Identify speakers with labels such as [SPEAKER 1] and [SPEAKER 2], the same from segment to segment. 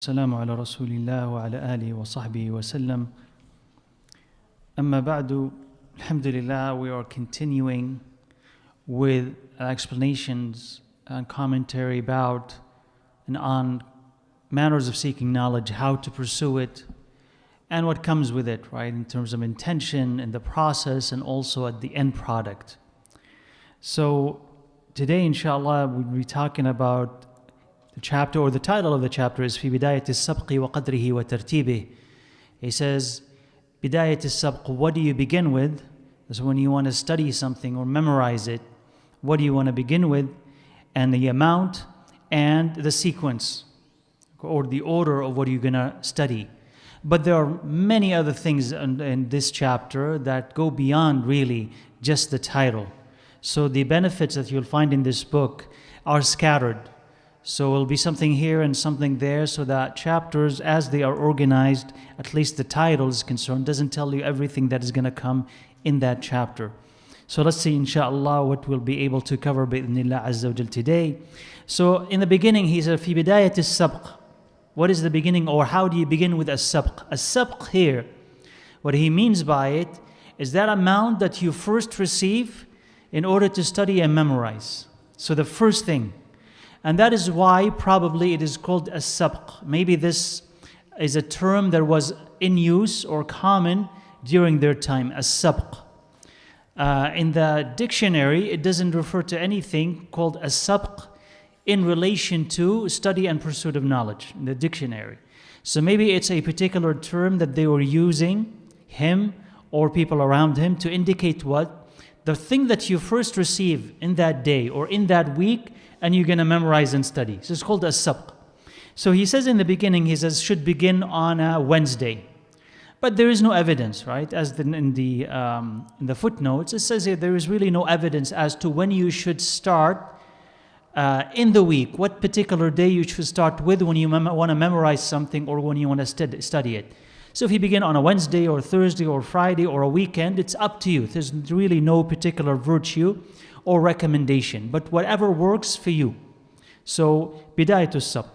[SPEAKER 1] السلام على رسول الله وعلى آله وصحبه وسلم. أما بعد, alhamdulillah, we are continuing with explanations and commentary about and on manners of seeking knowledge, how to pursue it, and what comes with it, right, in terms of intention and the process and also at the end product. So today, inshallah, we'll be talking about the chapter, or the title of the chapter is في بداية السبق وقدره وترتيبه. He says, بداية السبق, what do you begin with? So when you want to study something or memorize it, what do you want to begin with? And the amount and the sequence, or the order of what you're going to study. But there are many other things in this chapter that go beyond really just the title. So the benefits that you'll find in this book are scattered. So it'll be something here and something there, so that chapters, as they are organized, at least the title is concerned, doesn't tell you everything that is going to come in that chapter. So let's see, inshallah, what we'll be able to cover bi'idhnillah azza wa jal today. So in the beginning, he said, في بداية السبق. What is the beginning, or how do you begin with as-sabq? As-sabq here, what he means by it is that amount that you first receive in order to study and memorize. So the first thing. And that is why probably it is called as-sabq. Maybe this is a term that was in use or common during their time, as-sabq. In the dictionary, it doesn't refer to anything called as-sabq in relation to study and pursuit of knowledge in the dictionary. So maybe it's a particular term that they were using, him or people around him, to indicate what? The thing that you first receive in that day or in that week, and you're going to memorize and study. So it's called as-sabq. So he says in the beginning, he says, should begin on a Wednesday. But there is no evidence, right? As in the footnotes, it says here, there is really no evidence as to when you should start in the week, what particular day you should start with when you want to memorize something or when you want to study it. So if you begin on a Wednesday or Thursday or Friday or a weekend, it's up to you. There's really no particular virtue or recommendation, but whatever works for you. So, bidayatul sabq.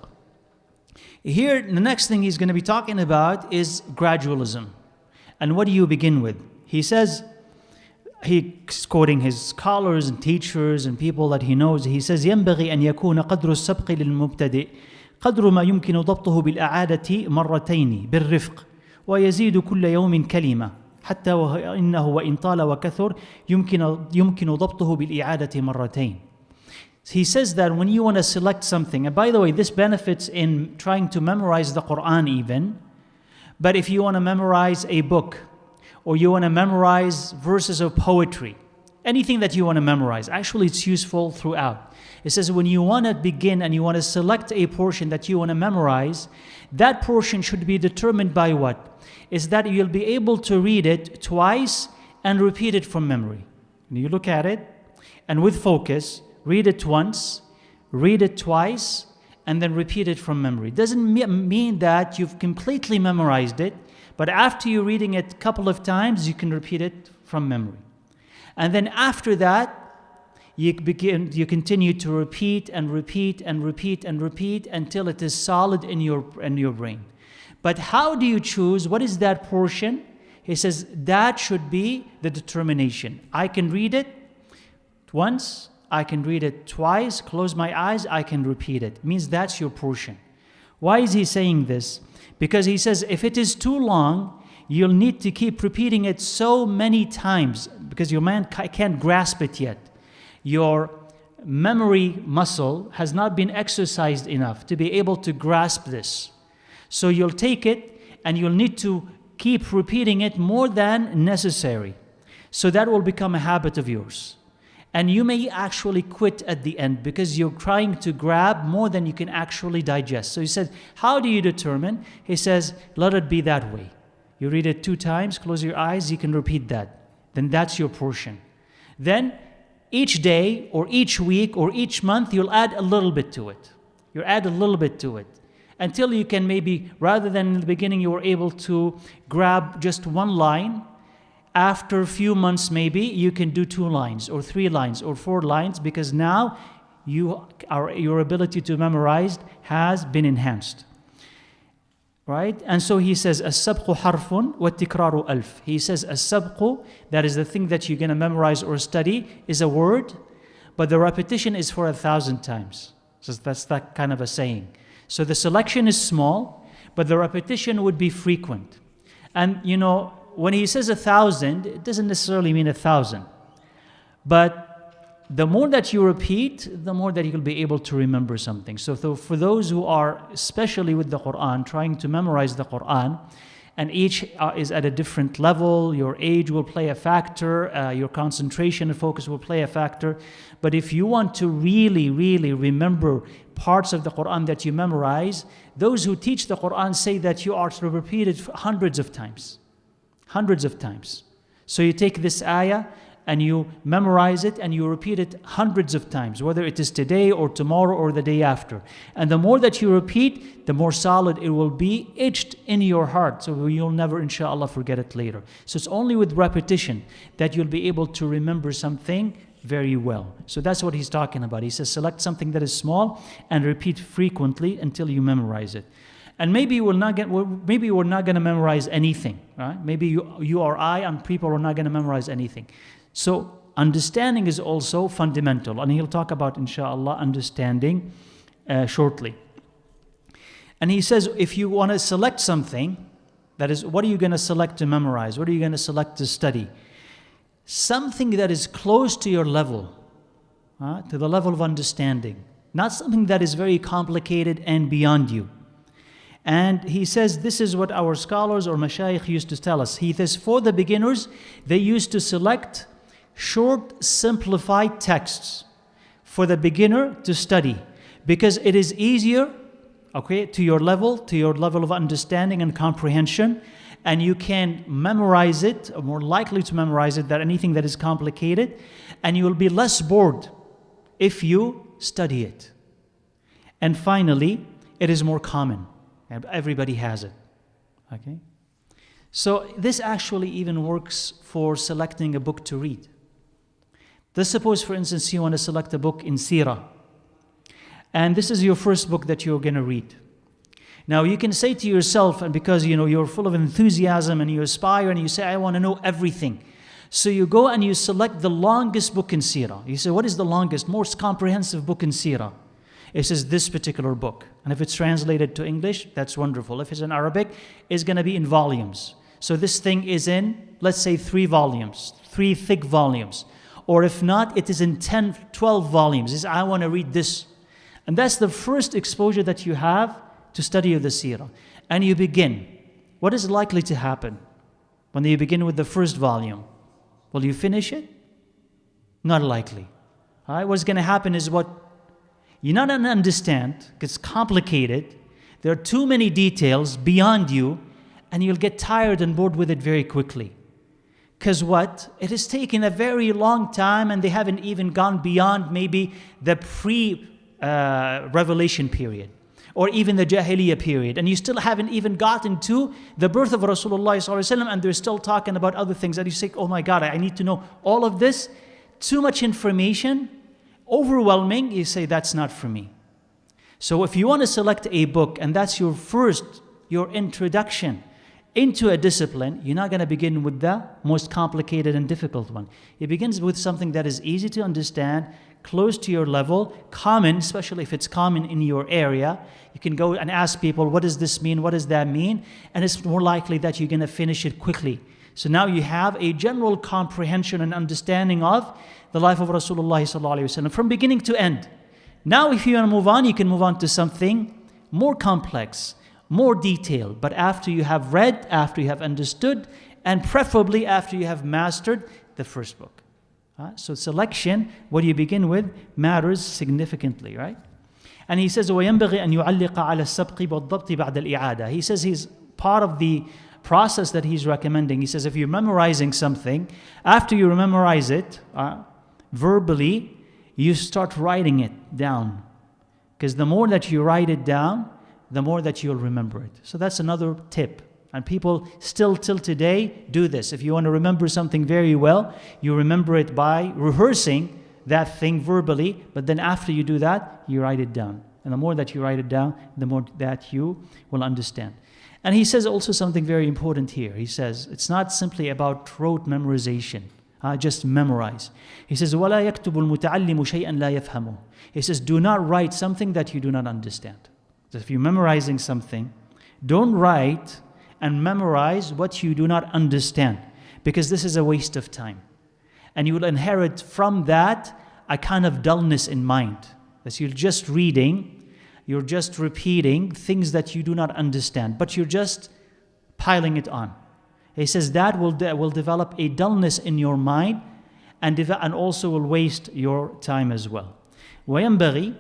[SPEAKER 1] Here, the next thing he's going to be talking about is gradualism. And what do you begin with? He says, he's quoting his scholars and teachers and people that he knows. He says, ينبغي أن يكون قدر السبق للمبتدئ قدر ما يمكن ضبطه بالإعادة مرتين بالرفق ويزيد كل يوم كلمة حتى إنه وإن طال وكثر يمكن ضبطه بالإعادة مرتين. He says that when you want to select something, and by the way, this benefits in trying to memorize the Quran even, but if you want to memorize a book, or you want to memorize verses of poetry, anything that you want to memorize, actually it's useful throughout. It says when you want to begin and you want to select a portion that you want to memorize, that portion should be determined by what? Is that you'll be able to read it twice and repeat it from memory. And you look at it, and with focus, read it once, read it twice, and then repeat it from memory. Doesn't mean that you've completely memorized it, but after you're reading it a couple of times, you can repeat it from memory. And then after that, you continue to repeat and repeat and repeat and repeat until it is solid in your brain. But how do you choose? What is that portion? He says that should be the determination. I can read it once, I can read it twice, close my eyes, I can repeat it. It means that's your portion. Why is he saying this? Because he says if it is too long, you'll need to keep repeating it so many times because your mind can't grasp it yet. Your memory muscle has not been exercised enough to be able to grasp this. So you'll take it and you'll need to keep repeating it more than necessary. So that will become a habit of yours. And you may actually quit at the end because you're trying to grab more than you can actually digest. So he said, how do you determine? He says, let it be that way. You read it 2 times, close your eyes, you can repeat that. Then that's your portion. Then each day or each week or each month, you'll add a little bit to it. You add a little bit to it. Until you can maybe, rather than in the beginning, you were able to grab just 1 line. After a few months, maybe, you can do 2 lines or 3 lines or 4 lines because now your ability to memorize has been enhanced. Right? And so he says, السبق حرف والتكرار ألف. He says, السبق, that is the thing that you're going to memorize or study, is a word, but the repetition is for 1,000 times. So that's that kind of a saying. So the selection is small, but the repetition would be frequent. And you know, when he says 1,000, it doesn't necessarily mean 1,000. But the more that you repeat, the more that you'll be able to remember something. So for those who are, especially with the Quran, trying to memorize the Quran, and each is at a different level, your age will play a factor, your concentration and focus will play a factor. But if you want to really, really remember parts of the Quran that you memorize, those who teach the Quran say that you are to repeat it hundreds of times. Hundreds of times. So you take this ayah, and you memorize it and you repeat it hundreds of times, whether it is today or tomorrow or the day after. And the more that you repeat, the more solid it will be, etched in your heart, so you'll never, inshallah, forget it later. So it's only with repetition that you'll be able to remember something very well. So that's what he's talking about. He says, select something that is small and repeat frequently until you memorize it. And maybe we're not going to memorize anything, right? Maybe you or I and people are not going to memorize anything. So understanding is also fundamental, and he'll talk about, inshallah, understanding shortly. And he says, if you want to select something, that is, what are you going to select to memorize? What are you going to select to study? Something that is close to your level, to the level of understanding, not something that is very complicated and beyond you. And he says this is what our scholars or mashayikh used to tell us. He says for the beginners, they used to select short, simplified texts for the beginner to study, because it is easier, okay, to your level of understanding and comprehension, and you can memorize it, or more likely to memorize it than anything that is complicated, and you will be less bored if you study it. And finally, it is more common. Everybody has it, okay? So this actually even works for selecting a book to read. Let's suppose, for instance, you want to select a book in Sirah, and this is your first book that you're going to read. Now you can say to yourself, and because you're full of enthusiasm and you aspire and you say, I want to know everything. So you go and you select the longest book in Sirah. You say, what is the longest, most comprehensive book in Sirah? It says this particular book. And if it's translated to English, that's wonderful. If it's in Arabic, it's going to be in volumes. So this thing is in, let's say, 3 volumes, 3 thick volumes. Or if not, it is in 10, 12 volumes. It says, I want to read this. And that's the first exposure that you have to study of the Sirah. And you begin. What is likely to happen when you begin with the first volume? Will you finish it? Not likely. All right? What's going to happen is what you're not going to understand, because it's complicated. There are too many details beyond you, and you'll get tired and bored with it very quickly. Because what? It has taken a very long time, and they haven't even gone beyond maybe the pre-revelation period, or even the Jahiliyyah period, and you still haven't even gotten to the birth of Rasulullah ﷺ, and they're still talking about other things, and you say, oh my God, I need to know all of this. Too much information, overwhelming. You say, that's not for me. So if you want to select a book, and that's your introduction into a discipline, you're not going to begin with the most complicated and difficult one. It begins with something that is easy to understand, close to your level, common, especially if it's common in your area. You can go and ask people, what does this mean? What does that mean? And it's more likely that you're going to finish it quickly. So now you have a general comprehension and understanding of the life of Rasulullah ﷺ from beginning to end. Now if you want to move on, you can move on to something more complex, more detailed, but after you have read, after you have understood, and preferably after you have mastered the first book. So selection, what you begin with, matters significantly, right? And he says, وَيَنْبَغِي أَنْ يُعَلِّقَ عَلَى السَّبْقِ وَالضَّبْطِ بَعْدَ الْإِعَادَةِ. He says he's part of the process that he's recommending. He says if you're memorizing something, after you memorize it verbally, you start writing it down. Because the more that you write it down, the more that you'll remember it. So that's another tip. And people still till today do this. If you want to remember something very well, you remember it by rehearsing that thing verbally, but then after you do that, you write it down. And the more that you write it down, the more that you will understand. And he says also something very important here. He says, it's not simply about rote memorization. Just memorize. He says, وَلَا يَكْتُبُ الْمُتَعَلِّمُ شَيْئًا لَا يَفْهَمُهُ. He says, do not write something that you do not understand. So if you're memorizing something, don't write and memorize what you do not understand, because this is a waste of time. And you will inherit from that a kind of dullness in mind. That you're just reading, you're just repeating things that you do not understand, but you're just piling it on. He says that will develop a dullness in your mind and also will waste your time as well. وَيَنْبَغِي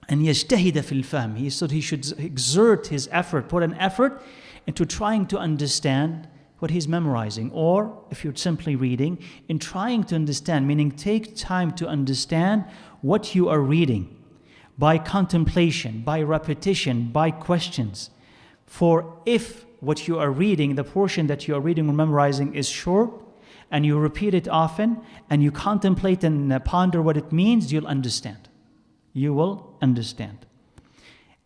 [SPEAKER 1] أَنْ يَجْتَهِدَ فِي الْفَهْمِ. He said he should exert his effort, put an effort into trying to understand what he's memorizing. Or, if you're simply reading, in trying to understand, meaning take time to understand what you are reading by contemplation, by repetition, by questions. For if what you are reading, the portion that you are reading or memorizing is short, and you repeat it often, and you contemplate and ponder what it means, you'll understand. You will understand.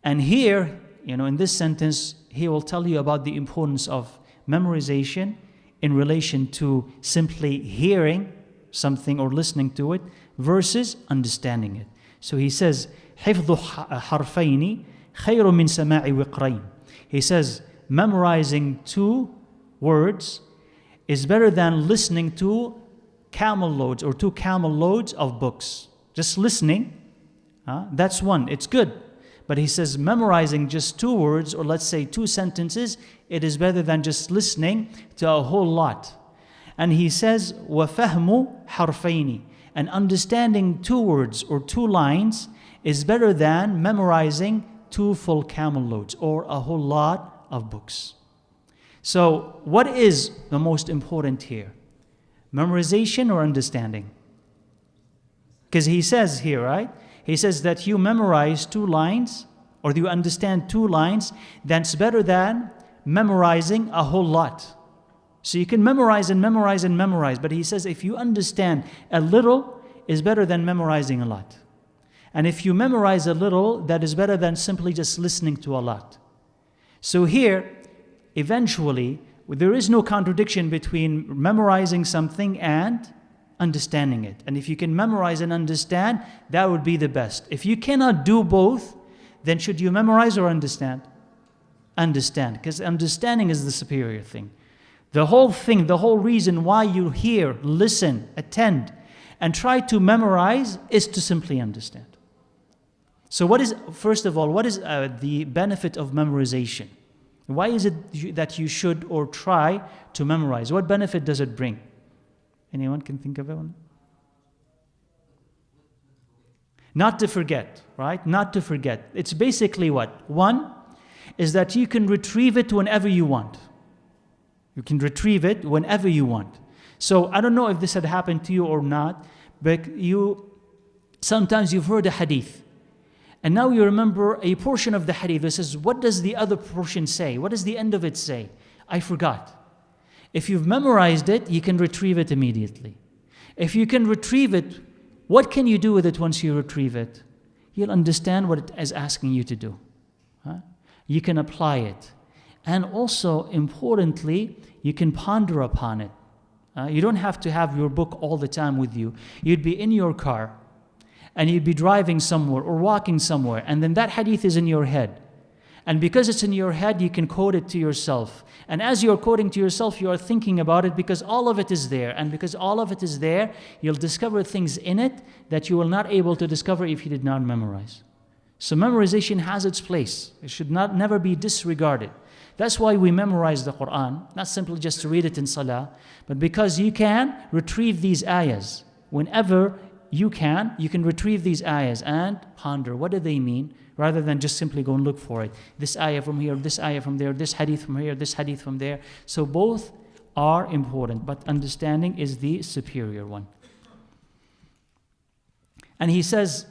[SPEAKER 1] And here, in this sentence, he will tell you about the importance of memorization in relation to simply hearing something or listening to it versus understanding it. So he says, حفظ حرفين خير من سماع وقرين. He says, memorizing 2 words is better than listening to camel loads or 2 camel loads of books. Just listening, that's one, it's good. But he says memorizing just 2 words, or let's say 2 sentences, it is better than just listening to a whole lot. And he says, وَفَهْمُ حَرْفَيْنِ. And understanding 2 words or 2 lines is better than memorizing 2 full camel loads or a whole lot of books. So what is the most important here? Memorization or understanding? Because he says here, right? He says that you memorize 2 lines, or you understand 2 lines, that's better than memorizing a whole lot. So you can memorize and memorize and memorize, but he says if you understand a little, is better than memorizing a lot. And if you memorize a little, that is better than simply just listening to a lot. So here, eventually, there is no contradiction between memorizing something and understanding it. And if you can memorize and understand, that would be the best. If you cannot do both, then should you memorize or understand? Understand, because understanding is the superior thing. The whole thing, the whole reason why you hear, listen, attend, and try to memorize is to simply understand. So first of all, what is the benefit of memorization? Why is it that you should or try to memorize? What benefit does it bring? Anyone can think of it? Not to forget, right? Not to forget. It's basically what? One is that you can retrieve it whenever you want. You can retrieve it whenever you want. So I don't know if this had happened to you or not, but sometimes you've heard a hadith, and now you remember a portion of the hadith that says, what does the other portion say? What does the end of it say? I forgot. If you've memorized it, you can retrieve it immediately. If you can retrieve it, what can you do with it once you retrieve it? You'll understand what it is asking you to do. You can apply it. And also, importantly, you can ponder upon it. You don't have to have your book all the time with you. You'd be in your car, and you'd be driving somewhere or walking somewhere, and then that hadith is in your head. And because it's in your head, you can quote it to yourself. And as you're quoting to yourself, you are thinking about it because all of it is there. And because all of it is there, you'll discover things in it that you will not able to discover if you did not memorize. So memorization has its place. It should never be disregarded. That's why we memorize the Quran, not simply just to read it in salah, but because you can retrieve these ayahs. Whenever you can retrieve these ayahs and ponder, what do they mean? Rather than just simply go and look for it. This ayah from here, this ayah from there, this hadith from here, this hadith from there. So both are important, but understanding is the superior one. And he says,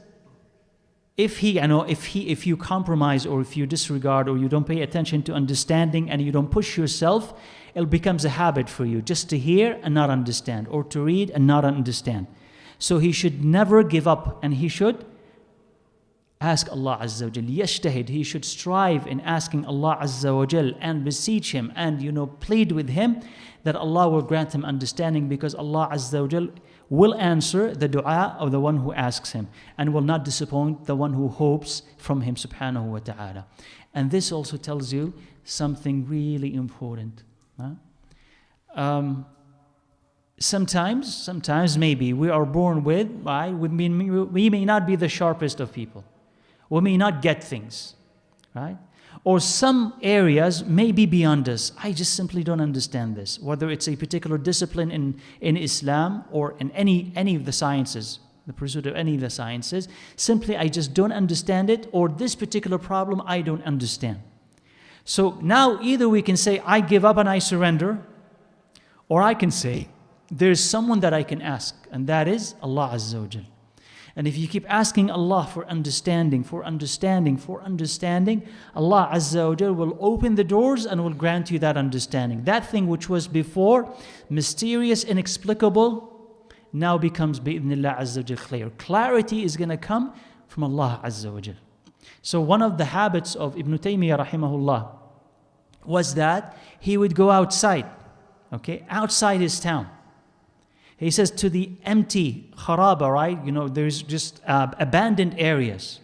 [SPEAKER 1] if you compromise or if you disregard or you don't pay attention to understanding and you don't push yourself, it becomes a habit for you just to hear and not understand, or to read and not understand. So he should never give up, and he should ask Allah Azza wa Jal. Yashtahid, he should strive in asking Allah Azza wa Jal and beseech Him and plead with Him that Allah will grant him understanding, because Allah Azza wa Jal will answer the dua of the one who asks Him and will not disappoint the one who hopes from Him subhanahu wa ta'ala. And this also tells you something really important. Sometimes maybe we are born with, right? We may not be the sharpest of people. We may not get things, right? Or some areas may be beyond us. I just simply don't understand this. Whether it's a particular discipline in Islam or in any of the sciences, the pursuit of any of the sciences, simply I just don't understand it, or this particular problem I don't understand. So now either we can say, I give up and I surrender, or I can say, there's someone that I can ask, and that is Allah Azza wa Jal. And if you keep asking Allah for understanding, Allah Azza wa Jal will open the doors and will grant you that understanding. That thing which was before mysterious, inexplicable, now becomes bi'idhnillah Azza wa Jal clear. Clarity is going to come from Allah Azza wa Jal. So one of the habits of Ibn Taymiyyah rahimahullah was that he would go outside, outside his town. He says to the empty kharaba, right? There's just abandoned areas.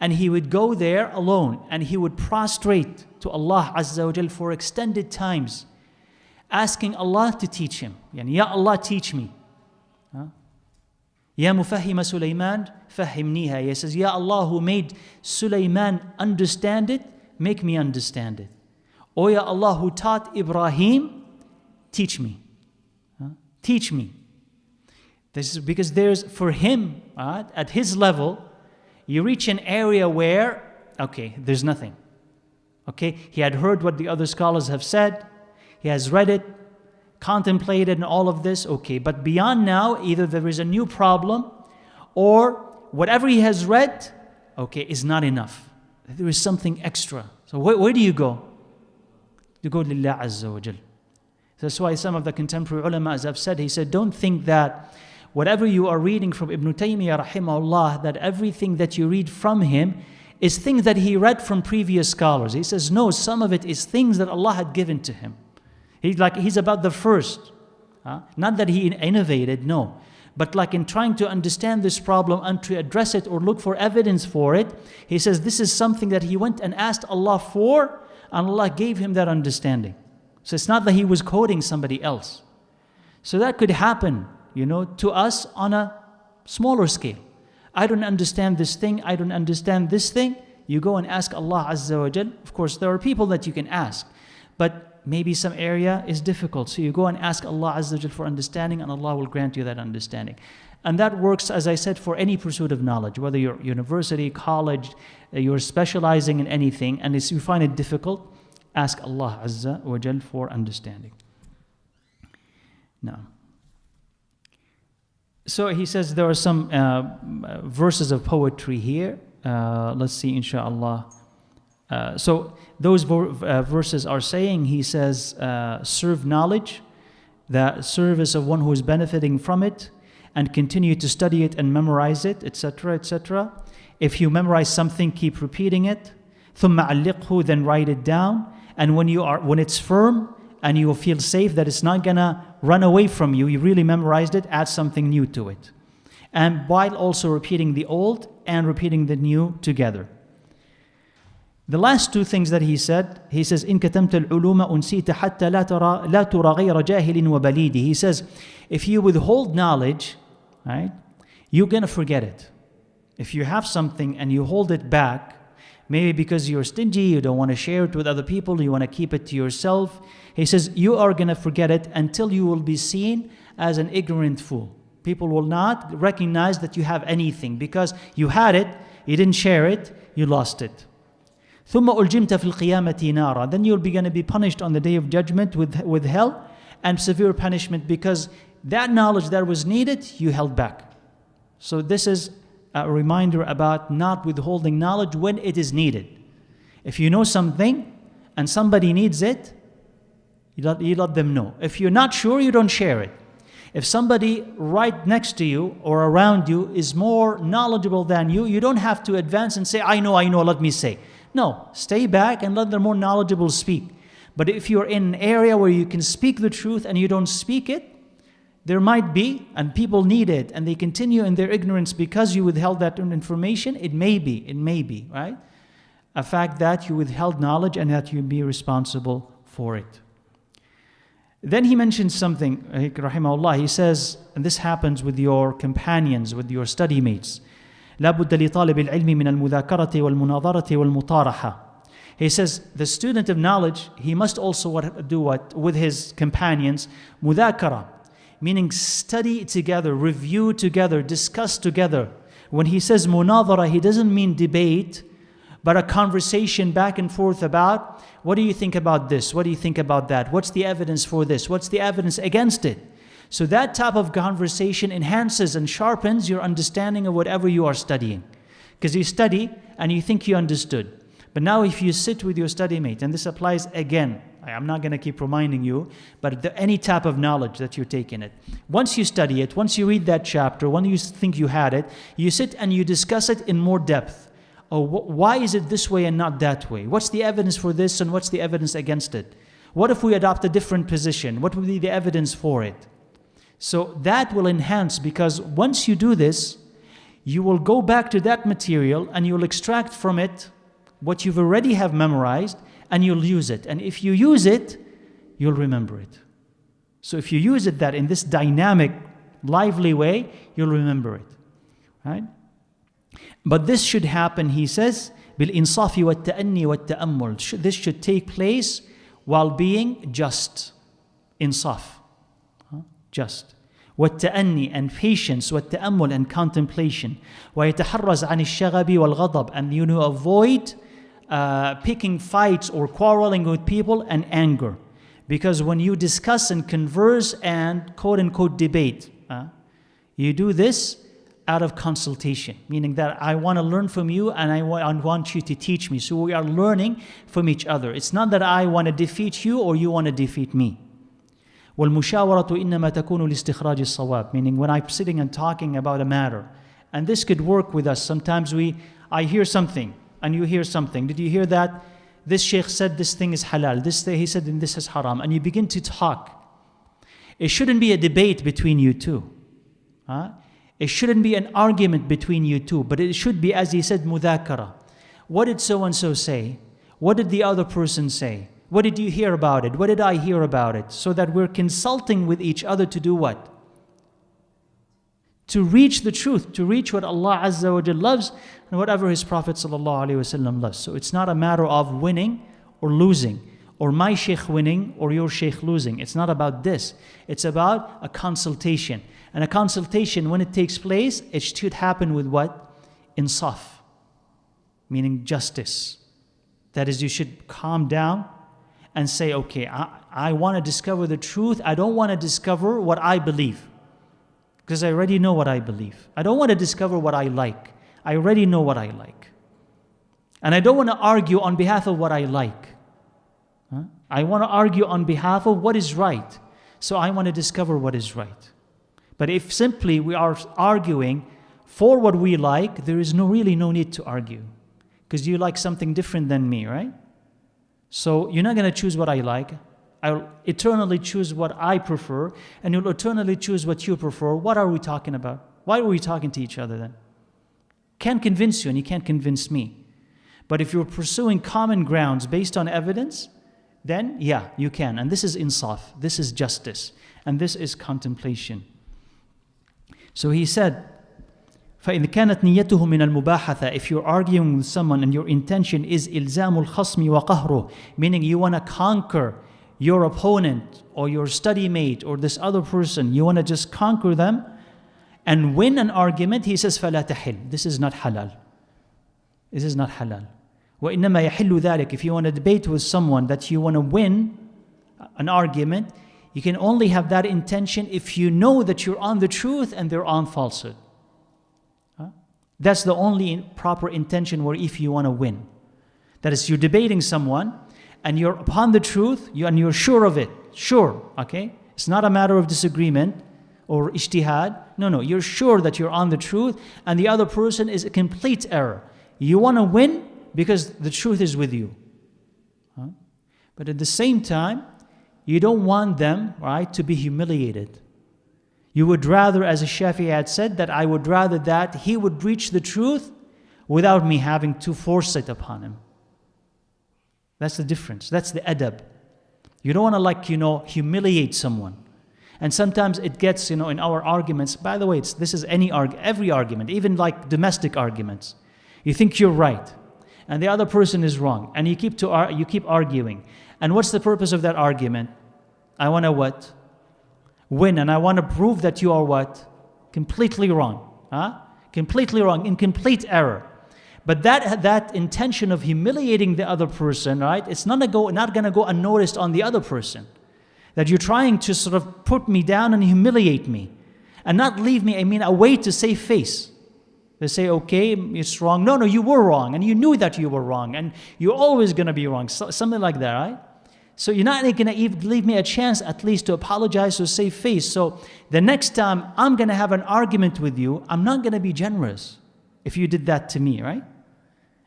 [SPEAKER 1] And he would go there alone and he would prostrate to Allah Azza wa Jal for extended times, asking Allah to teach him. Ya Allah, teach me. Ya mufahima Sulaiman, fahimniha. He says, Ya Allah, who made Sulaiman understand it, make me understand it. O Ya Allah, who taught Ibrahim, teach me. Teach me. This is because there's, for him, at his level, you reach an area where, there's nothing. He had heard what the other scholars have said. He has read it, contemplated and all of this. But beyond now, either there is a new problem or whatever he has read, is not enough. There is something extra. So where do you go? You go to Lillah Azza wa Jal. That's why some of the contemporary ulama have said, he said, don't think that whatever you are reading from Ibn Taymiyyah rahimahullah, that everything that you read from him is things that he read from previous scholars. He says, no, some of it is things that Allah had given to him. He's about the first. Not that he innovated, no. But like in trying to understand this problem and to address it or look for evidence for it, he says this is something that he went and asked Allah for, and Allah gave him that understanding. So it's not that he was quoting somebody else. So that could happen, to us on a smaller scale. I don't understand this thing, I don't understand this thing. You go and ask Allah Azza wa Jal. Of course, there are people that you can ask, but maybe some area is difficult. So you go and ask Allah Azza wa Jal for understanding, and Allah will grant you that understanding. And that works, as I said, for any pursuit of knowledge, whether you're university, college, you're specializing in anything, and you find it difficult, ask Allah Azza wa Jal for understanding. Now, so he says there are some verses of poetry here. Let's see, inshallah. So those verses are saying, he says, serve knowledge, the service of one who is benefiting from it, and continue to study it and memorize it, etc., etc. If you memorize something, keep repeating it. ثُمَّ عَلِّقْهُ, then write it down. And when it's firm and you will feel safe that it's not gonna run away from you, you really memorized it, add something new to it. And while also repeating the old and repeating the new together. The last two things that he says, إِن كَتَمْتَ الْعُلُومَ أُنْسِيتَ حَتَّى لَا تُرَى غَيْرَ جَاهِلٍ وَبَلِيدٍ. He says, if you withhold knowledge, right, you're gonna forget it. If you have something and you hold it back, maybe because you're stingy, you don't want to share it with other people, you want to keep it to yourself. He says, you are going to forget it until you will be seen as an ignorant fool. People will not recognize that you have anything because you had it, you didn't share it, you lost it. ثُمَّ أُلْجِمْتَ فِي الْقِيَامَةِ نَارًا. Then you'll be going to be punished on the day of judgment with hell and severe punishment because that knowledge that was needed, you held back. So this is a reminder about not withholding knowledge when it is needed. If you know something and somebody needs it, you let them know. If you're not sure, you don't share it. If somebody right next to you or around you is more knowledgeable than you, you don't have to advance and say, I know, let me say. No, stay back and let the more knowledgeable speak. But if you're in an area where you can speak the truth and you don't speak it, there might be, and people need it, and they continue in their ignorance because you withheld that information, it may be, right? A fact that you withheld knowledge and that you be responsible for it. Then he mentions something, rahimahullah, he says, and this happens with your companions, with your study mates. لا بد لطالب العلم من المذاكرة والمناظرة والمطارحة. He says, the student of knowledge, he must also do what? With his companions, mudhakara, meaning study together, review together, discuss together. When he says munadhara, he doesn't mean debate, but a conversation back and forth about, what do you think about this? What do you think about that? What's the evidence for this? What's the evidence against it? So that type of conversation enhances and sharpens your understanding of whatever you are studying. Because you study and you think you understood. But now if you sit with your study mate, and this applies again, I'm not going to keep reminding you, but any type of knowledge that you're taking it. Once you study it, once you read that chapter, when you think you had it, you sit and you discuss it in more depth. Oh, why is it this way and not that way? What's the evidence for this and what's the evidence against it? What if we adopt a different position? What would be the evidence for it? So that will enhance, because once you do this, you will go back to that material and you'll extract from it what you've already have memorized, and you'll use it. And if you use it, you'll remember it. So if you use it that in this dynamic, lively way, you'll remember it. Right? But this should happen, he says, بِالْإِنصَافِ وَالتَّأَنِّي وَالتَّأَمُّلِ. This should take place while being just. Insaf. Just. والتأني and patience, والتأمل and contemplation, ويتحرز عن الشغب والغضب, and you know, avoid picking fights or quarreling with people and anger. Because when you discuss and converse and quote unquote debate, you do this out of consultation, meaning that I want to learn from you and I want you to teach me. So we are learning from each other. It's not that I want to defeat you or you want to defeat me. وَالْمُشَاوَرَةُ إِنَّمَا تَكُونُ لِاسْتِخْرَاجِ الصَّوَابِ, meaning when I'm sitting and talking about a matter, and this could work with us. Sometimes I hear something and you hear something. Did you hear that? This sheikh said this thing is halal. He said this is haram. And you begin to talk. It shouldn't be a debate between you two. It shouldn't be an argument between you two, but it should be, as he said, mudhakara. What did so-and-so say? What did the other person say? What did you hear about it? What did I hear about it? So that we're consulting with each other to do what? To reach the truth, to reach what Allah Azza wa Jal loves and whatever His Prophet Sallallahu Alaihi Wasallam loves. So it's not a matter of winning or losing, or my sheikh winning or your sheikh losing. It's not about this. It's about a consultation. And a consultation, when it takes place, it should happen with what? Insaf, meaning justice. That is, you should calm down and say, okay, I want to discover the truth. I don't want to discover what I believe, because I already know what I believe. I don't want to discover what I like. I already know what I like. And I don't want to argue on behalf of what I like. I want to argue on behalf of what is right. So I want to discover what is right. But if simply we are arguing for what we like, there is really no need to argue, because you like something different than me, right? So you're not going to choose what I like. I'll eternally choose what I prefer, and you'll eternally choose what you prefer. What are we talking about? Why are we talking to each other then? Can't convince you and you can't convince me. But if you're pursuing common grounds based on evidence, then yeah, you can. And this is insaf, this is justice, and this is contemplation. So he said, فإن كانت نيته من المباحثة, if you're arguing with someone and your intention is إلزام الخصم وقهره, meaning you want to conquer your opponent or your study mate or this other person, you want to just conquer them and win an argument, he says فلا تحل. This is not halal. This is not halal. وإنما يحل ذلك, if you want to debate with someone that you want to win an argument, you can only have that intention if you know that you're on the truth and they're on falsehood. That's the only proper intention, where if you want to win. That is, you're debating someone and you're upon the truth and you're sure of it. Sure, okay? It's not a matter of disagreement or ijtihad. No, you're sure that you're on the truth and the other person is a complete error. You want to win because the truth is with you. Huh? But at the same time, you don't want them, right, to be humiliated. You would rather, as a Shafi'i had said, that I would rather that he would reach the truth without me having to force it upon him. That's the difference. That's the adab. You don't want to humiliate someone. And sometimes it gets, in our arguments, by the way, this is every argument, even like domestic arguments. You think you're right, and the other person is wrong, and you keep arguing. And what's the purpose of that argument? I want to what? Win, and I want to prove that you are what? Completely wrong. Completely wrong, in complete error. But that intention of humiliating the other person, right? It's not going to go unnoticed on the other person. That you're trying to sort of put me down and humiliate me, and not leave me, a way to save face. They say, okay, it's wrong. No, you were wrong, and you knew that you were wrong, and you're always going to be wrong. Something like that, right? So you're not going to leave me a chance at least to apologize or save face. So the next time I'm going to have an argument with you, I'm not going to be generous if you did that to me, right?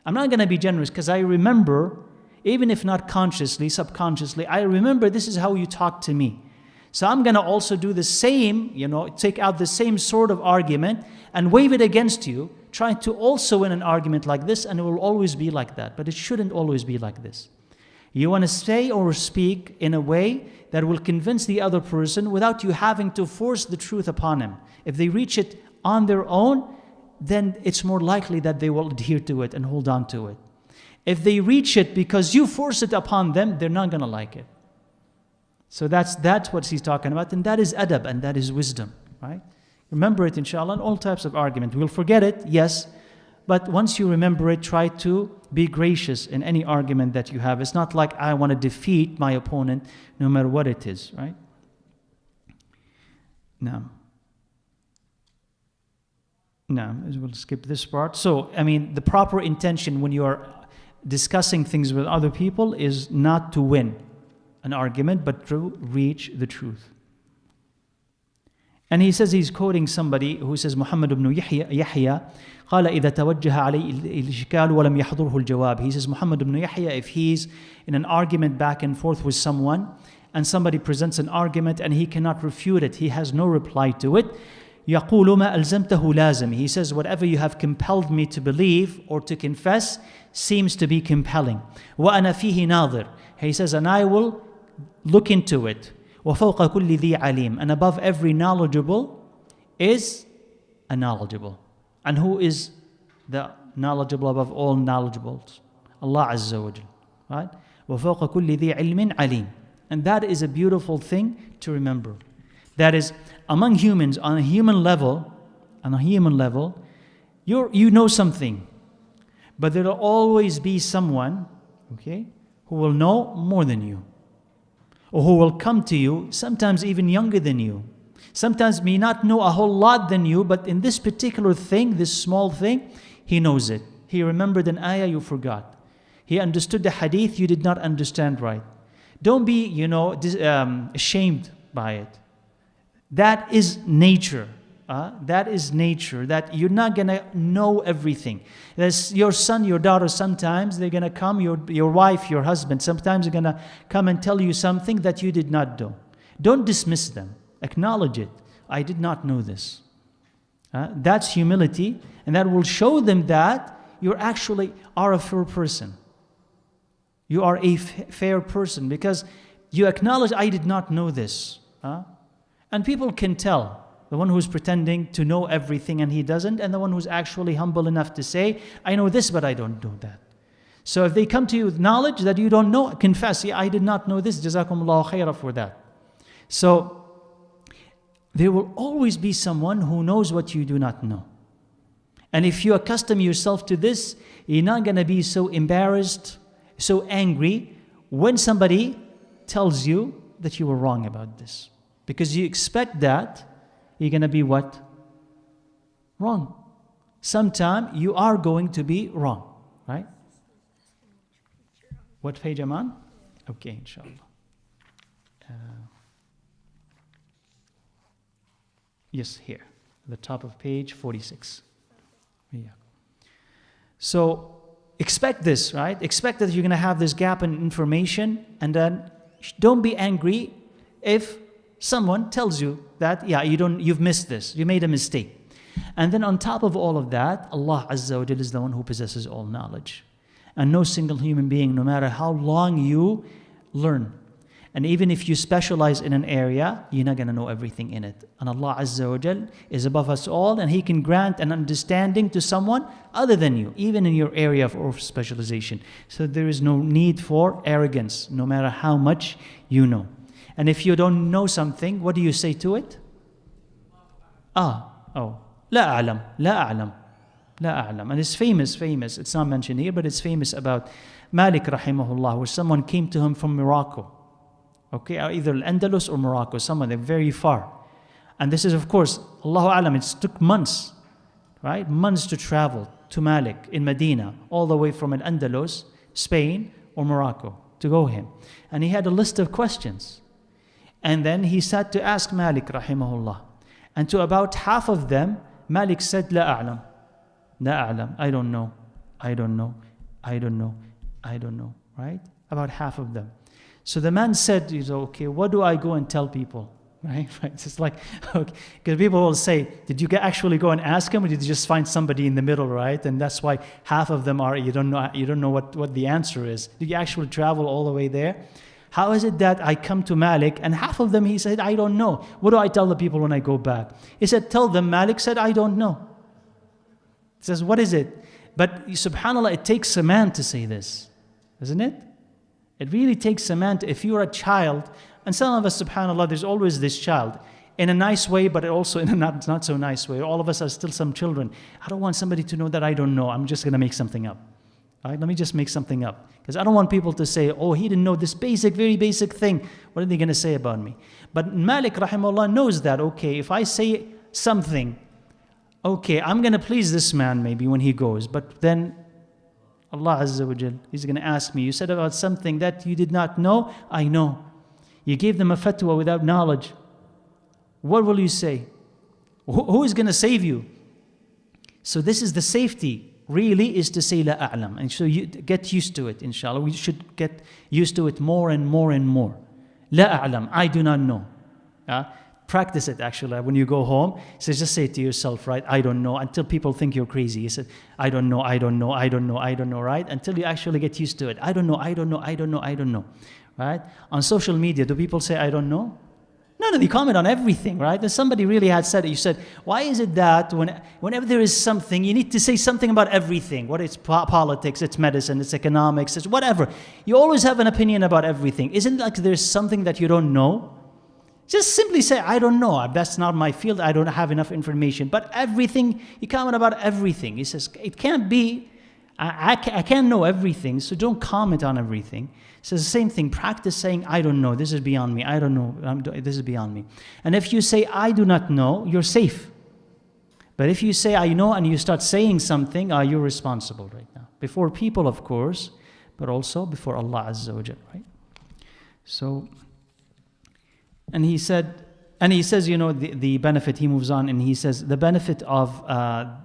[SPEAKER 1] I'm not going to be generous because I remember, even if not consciously, subconsciously, I remember this is how you talk to me. So I'm going to also do the same, take out the same sort of argument and wave it against you, trying to also win an argument like this, and it will always be like that. But it shouldn't always be like this. You want to say or speak in a way that will convince the other person without you having to force the truth upon him. If they reach it on their own, then it's more likely that they will adhere to it and hold on to it. If they reach it because you force it upon them, they're not going to like it. So that's what he's talking about, and that is adab, and that is wisdom, right? Remember it, inshallah, in all types of argument. We'll forget it, yes, but once you remember it, try to be gracious in any argument that you have. It's not like I want to defeat my opponent no matter what it is, right? Now, we'll skip this part. So, the proper intention when you are discussing things with other people is not to win an argument, but to reach the truth. And he says, he's quoting somebody who says, Muhammad ibn Yahya, قال إذا توجه عليه الإشكال ولم يحضره الجواب. He says, Muhammad ibn Yahya, if he's in an argument back and forth with someone, and somebody presents an argument and he cannot refute it, he has no reply to it, يقول ما ألزمته لازم. He says, whatever you have compelled me to believe or to confess seems to be compelling. وأنا فيه ناظر. He says, and I will look into it. وفوق كل ذي عليم. And above every knowledgeable is a knowledgeable. And who is the knowledgeable above all knowledgeables? Allah Azza wa Jal. Right? وفوق كل ذي علم عليم. And that is a beautiful thing to remember. That is, among humans, on a human level, you know something. But there will always be someone, okay, who will know more than you. Or who will come to you, sometimes even younger than you. Sometimes may not know a whole lot than you, but in this particular thing, this small thing, he knows it. He remembered an ayah you forgot. He understood the hadith you did not understand right. Don't be, ashamed by it. That is nature. That is nature. That you're not going to know everything. There's your son, your daughter, sometimes they're going to come, your wife, your husband, sometimes they're going to come and tell you something that you did not do. Don't dismiss them. Acknowledge it. I did not know this. That's humility, and that will show them that you actually are a fair person. You are a fair person because you acknowledge, I did not know this. And people can tell. The one who's pretending to know everything and he doesn't, and the one who's actually humble enough to say, I know this, but I don't know that. So if they come to you with knowledge that you don't know, confess, I did not know this, jazakumullahu khairah for that. So there will always be someone who knows what you do not know. And if you accustom yourself to this, you're not going to be so embarrassed, so angry when somebody tells you that you were wrong about this. Because you expect that you're going to be what? Wrong. Sometime you are going to be wrong, right? What page am I on? Okay, inshallah. Yes, here, the top of page 46. Yeah. So expect this, right? Expect that you're going to have this gap in information, and then don't be angry if someone tells you that, yeah, you've missed this, you made a mistake. And then on top of all of that, Allah Azza wa Jalla is the one who possesses all knowledge. And no single human being, no matter how long you learn, and even if you specialize in an area, you're not going to know everything in it. And Allah Azza wa Jal is above us all, and He can grant an understanding to someone other than you, even in your area of specialization. So there is no need for arrogance, no matter how much you know. And if you don't know something, what do you say to it? لا أعلم, لا أعلم, لا أعلم. And it's famous. It's not mentioned here, but it's famous about Malik rahimahullah, where someone came to him from Morocco. Okay, either Al-Andalus or Morocco, someone, they're very far. And this is, of course, Allahu Alam, it took months, right? Months to travel to Malik in Medina, all the way from Al-Andalus, Spain, or Morocco, to go him. And he had a list of questions. And then he sat to ask Malik rahimahullah. And to about half of them, Malik said, لا أعلم, لا أعلم, I don't know, I don't know, I don't know, I don't know, right? About half of them. So the man said, okay, what do I go and tell people? Right? It's like, okay, because people will say, did you actually go and ask him, or did you just find somebody in the middle, right? And that's why half of them are, you don't know what the answer is. Did you actually travel all the way there? How is it that I come to Malik, and half of them, he said, I don't know. What do I tell the people when I go back? He said, tell them. Malik said, I don't know. He says, what is it? But subhanAllah, it takes a man to say this, isn't it? It really takes a man to, if you're a child, and some of us, subhanAllah, there's always this child, in a nice way, but also in a not so nice way. All of us are still some children. I don't want somebody to know that I don't know. I'm just going to make something up. All right, let me just make something up. Because I don't want people to say, oh, he didn't know this very basic thing. What are they going to say about me? But Malik, rahimahullah, knows that, okay, if I say something, okay, I'm going to please this man maybe when he goes, but then Allah Azza wa Jal, He's going to ask me, you said about something that you did not know, I know. You gave them a fatwa without knowledge. What will you say? Who is going to save you? So this is the safety, really, is to say La A'lam. And so you get used to it, inshallah. We should get used to it more and more and more. La A'lam, I do not know. Practice it actually when you go home. So just say it to yourself, right? I don't know, until people think you're crazy. You said, I don't know, I don't know, I don't know, I don't know, right? Until you actually get used to it. I don't know, I don't know, I don't know, I don't know, right? On social media, do people say, I don't know? No, they comment on everything, right? If somebody really had said it, you said, why is it that whenever there is something, you need to say something about everything? What it's politics, it's medicine, it's economics, it's whatever. You always have an opinion about everything. Isn't it like there's something that you don't know? Just simply say, I don't know. That's not my field. I don't have enough information. But everything, you comment about everything. He says, it can't be, I can't know everything, so don't comment on everything. So the same thing, practice saying, I don't know, this is beyond me. I don't know, this is beyond me. And if you say, I do not know, you're safe. But if you say, I know, and you start saying something, you're responsible right now. Before people, of course, but also before Allah Azza wa Jal, right? So, and he says, the benefit, he moves on and he says, the benefit of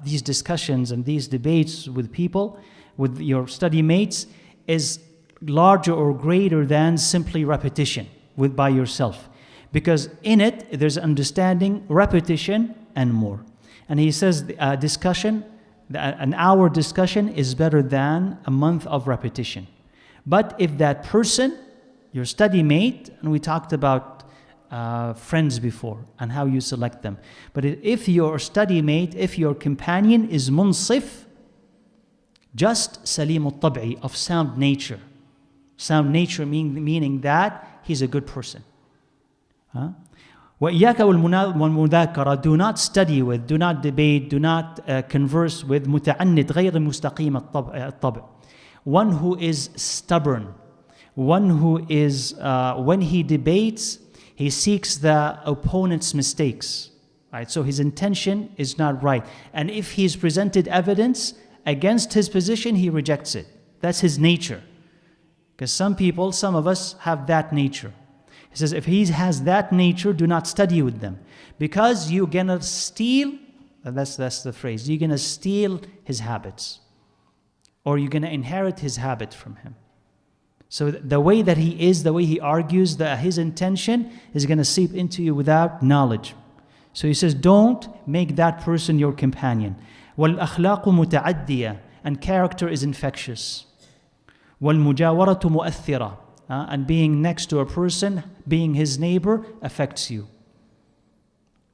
[SPEAKER 1] these discussions and these debates with people, with your study mates, is larger or greater than simply repetition by yourself. Because in it, there's understanding, repetition, and more. And he says, an hour discussion is better than a month of repetition. But if that person, your study mate, and we talked about friends before and how you select them. But if your study mate, if your companion is munsif, just salim al-tab'i, of sound nature. Sound nature meaning that he's a good person. وَإِيَّاكَ وَالْمُذَاكَرَةِ, do not study with, do not debate, do not converse with مُتَعَنِّدْ غَيْرِ مُسْتَقِيمَ الطَّبْع, one who is stubborn, one who is, when he debates, he seeks the opponent's mistakes, right? So his intention is not right. And if he's presented evidence against his position, he rejects it. That's his nature. Because some of us have that nature. He says, if he has that nature, do not study with them. Because you're going to steal, that's the phrase, you're going to steal his habits. Or you're going to inherit his habit from him. So the way that he is, the way he argues, his intention is going to seep into you without knowledge. So he says, don't make that person your companion. وَالْأَخْلَاقُ مُتَعَدِّيَةٌ, and character is infectious. وَالْمُجَاوَرَةُ مُؤَثِّرَةٌ, and being next to a person, being his neighbor, affects you.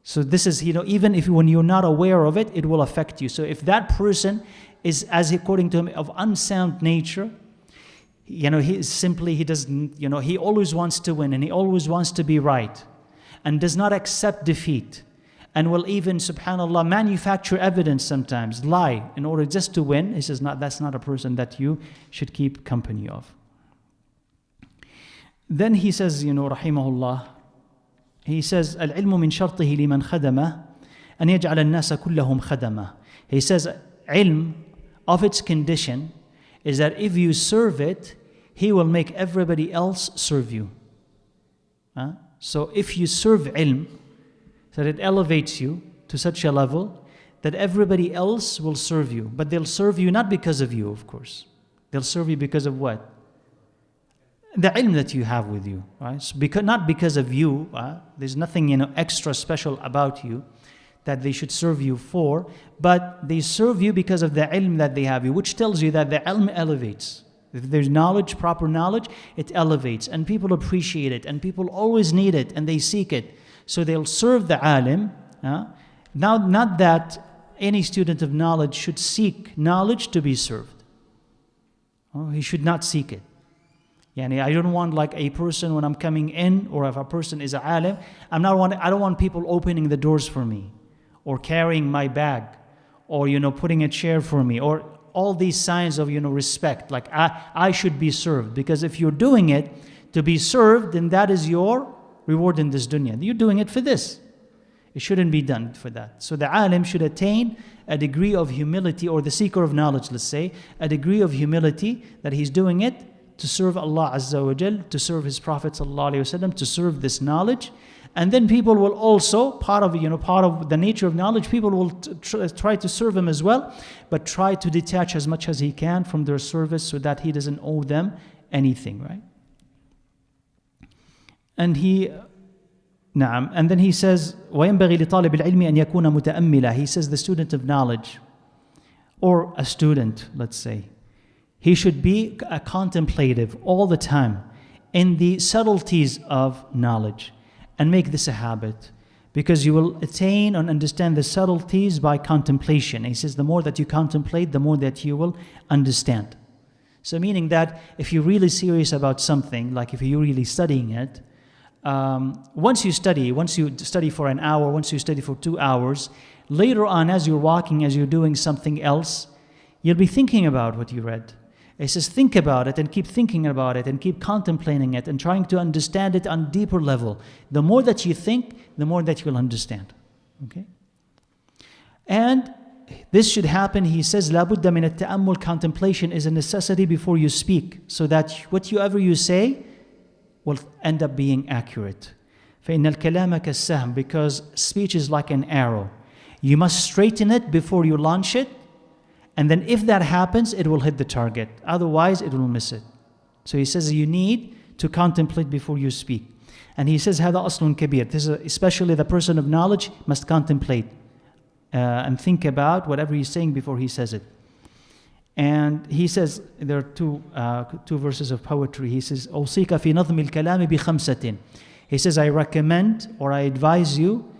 [SPEAKER 1] So this is, even if when you're not aware of it, it will affect you. So if that person is, as according to him, of unsound nature, he doesn't, he always wants to win and he always wants to be right and does not accept defeat and will even, subhanAllah, manufacture evidence sometimes, lie in order just to win. He says, that's not a person that you should keep company of. Then he says, rahimahullah, he says, العلم من شرطه لمن خدمه أن يجعل الناس كلهم خدمه. He says, ilm, of its condition, is that if you serve it, he will make everybody else serve you. So if you serve ilm, that it elevates you to such a level that everybody else will serve you. But they'll serve you not because of you, of course. They'll serve you because of what? The ilm that you have with you, right? So not because of you. There's nothing extra special about you that they should serve you for, but they serve you because of the ilm that they have you, which tells you that the ilm elevates. If there's knowledge, proper knowledge, it elevates, and people appreciate it, and people always need it, and they seek it. So they'll serve the alim. Now, not that any student of knowledge should seek knowledge to be served. He should not seek it. I don't want like a person when I'm coming in, or if a person is a alim, I don't want people opening the doors for me, or carrying my bag, or putting a chair for me, or all these signs of respect. Like I should be served, because if you're doing it to be served, then that is your reward in this dunya. You're doing it for this. It shouldn't be done for that. So the alim should attain a degree of humility, or the seeker of knowledge, let's say, a degree of humility that he's doing it to serve Allah Azza wa Jal, to serve His Prophet Sallallahu Alaihi Wasallam, to serve this knowledge. And then people will also, part of the nature of knowledge, people will try to serve him as well, but try to detach as much as he can from their service so that he doesn't owe them anything, right? And then he says, وَيَنْبَغِي لِطَالِبِ الْعِلْمِ أَنْ يَكُونَ مُتَأَمِّلًا. He says the student of knowledge, or a student, let's say, he should be contemplative all the time in the subtleties of knowledge, and make this a habit, because you will attain and understand the subtleties by contemplation. He says the more that you contemplate, the more that you will understand. So meaning that if you're really serious about something, like if you're really studying it, once you study for an hour, once you study for 2 hours, later on as you're walking, as you're doing something else, you'll be thinking about what you read. It says think about it and keep thinking about it and keep contemplating it and trying to understand it on a deeper level. The more that you think, the more that you'll understand. Okay? And this should happen, he says, لَا بُدَّ مِنَ التَّأَمُّلِ. Contemplation is a necessity before you speak, so that whatever you say will end up being accurate. فَإِنَّ الْكَلَامَ كَالسَّهْمِ. Because speech is like an arrow. You must straighten it before you launch it, and then if that happens, it will hit the target. Otherwise, it will miss it. So he says you need to contemplate before you speak. And he says, هذا أصل كبير. This is especially the person of knowledge must contemplate and think about whatever he's saying before he says it. And he says, there are two verses of poetry. He says, أوصيك في نظم الكلام بخمسة. He says, I recommend or I advise you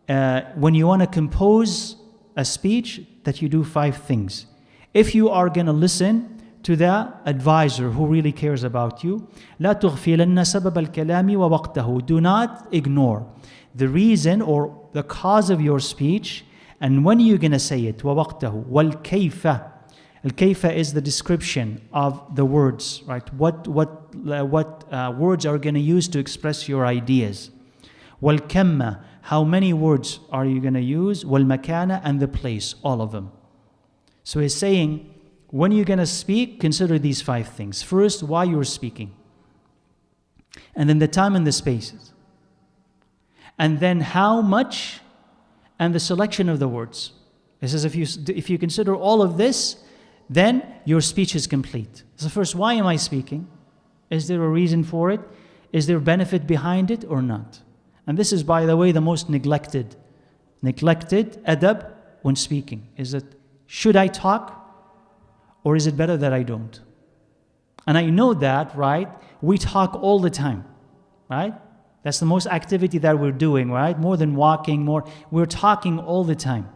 [SPEAKER 1] when you want to compose a speech, that you do 5 things. If you are going to listen to the advisor who really cares about you, لا تغفلن سبب الكلام ووقته. Do not ignore the reason or the cause of your speech and when you're going to say it. ووقته والكيف. Al-kayfa is the description of the words, right? What words are going to use to express your ideas. Wal-kamma, how many words are you going to use? Wal-makana, and the place, all of them. So he's saying, when you're going to speak, consider these 5 things. First, why you're speaking. And then the time and the spaces. And then how much and the selection of the words. It says if you consider all of this, then your speech is complete. So first, why am I speaking? Is there a reason for it? Is there benefit behind it or not? And this is, by the way, the most neglected adab when speaking. Is it, should I talk or is it better that I don't? And I know that, right? We talk all the time, right? That's the most activity that we're doing, right? More than walking, we're talking all the time.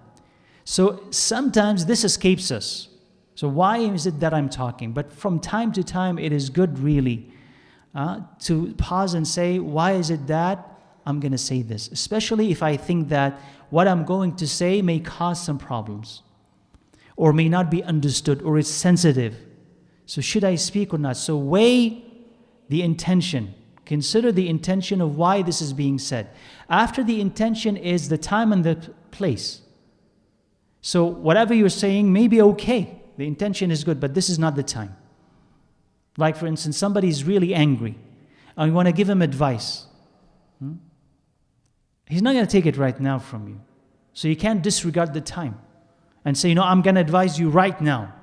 [SPEAKER 1] So sometimes this escapes us. So why is it that I'm talking? But from time to time, it is good really to pause and say, why is it that I'm going to say this? Especially if I think that what I'm going to say may cause some problems or may not be understood or it's sensitive. So should I speak or not? So weigh the intention. Consider the intention of why this is being said. After the intention is the time and the place. So whatever you're saying may be okay. The intention is good, but this is not the time. Like for instance, somebody is really angry and you want to give him advice. He's not going to take it right now from you. So you can't disregard the time and say, I'm going to advise you right now.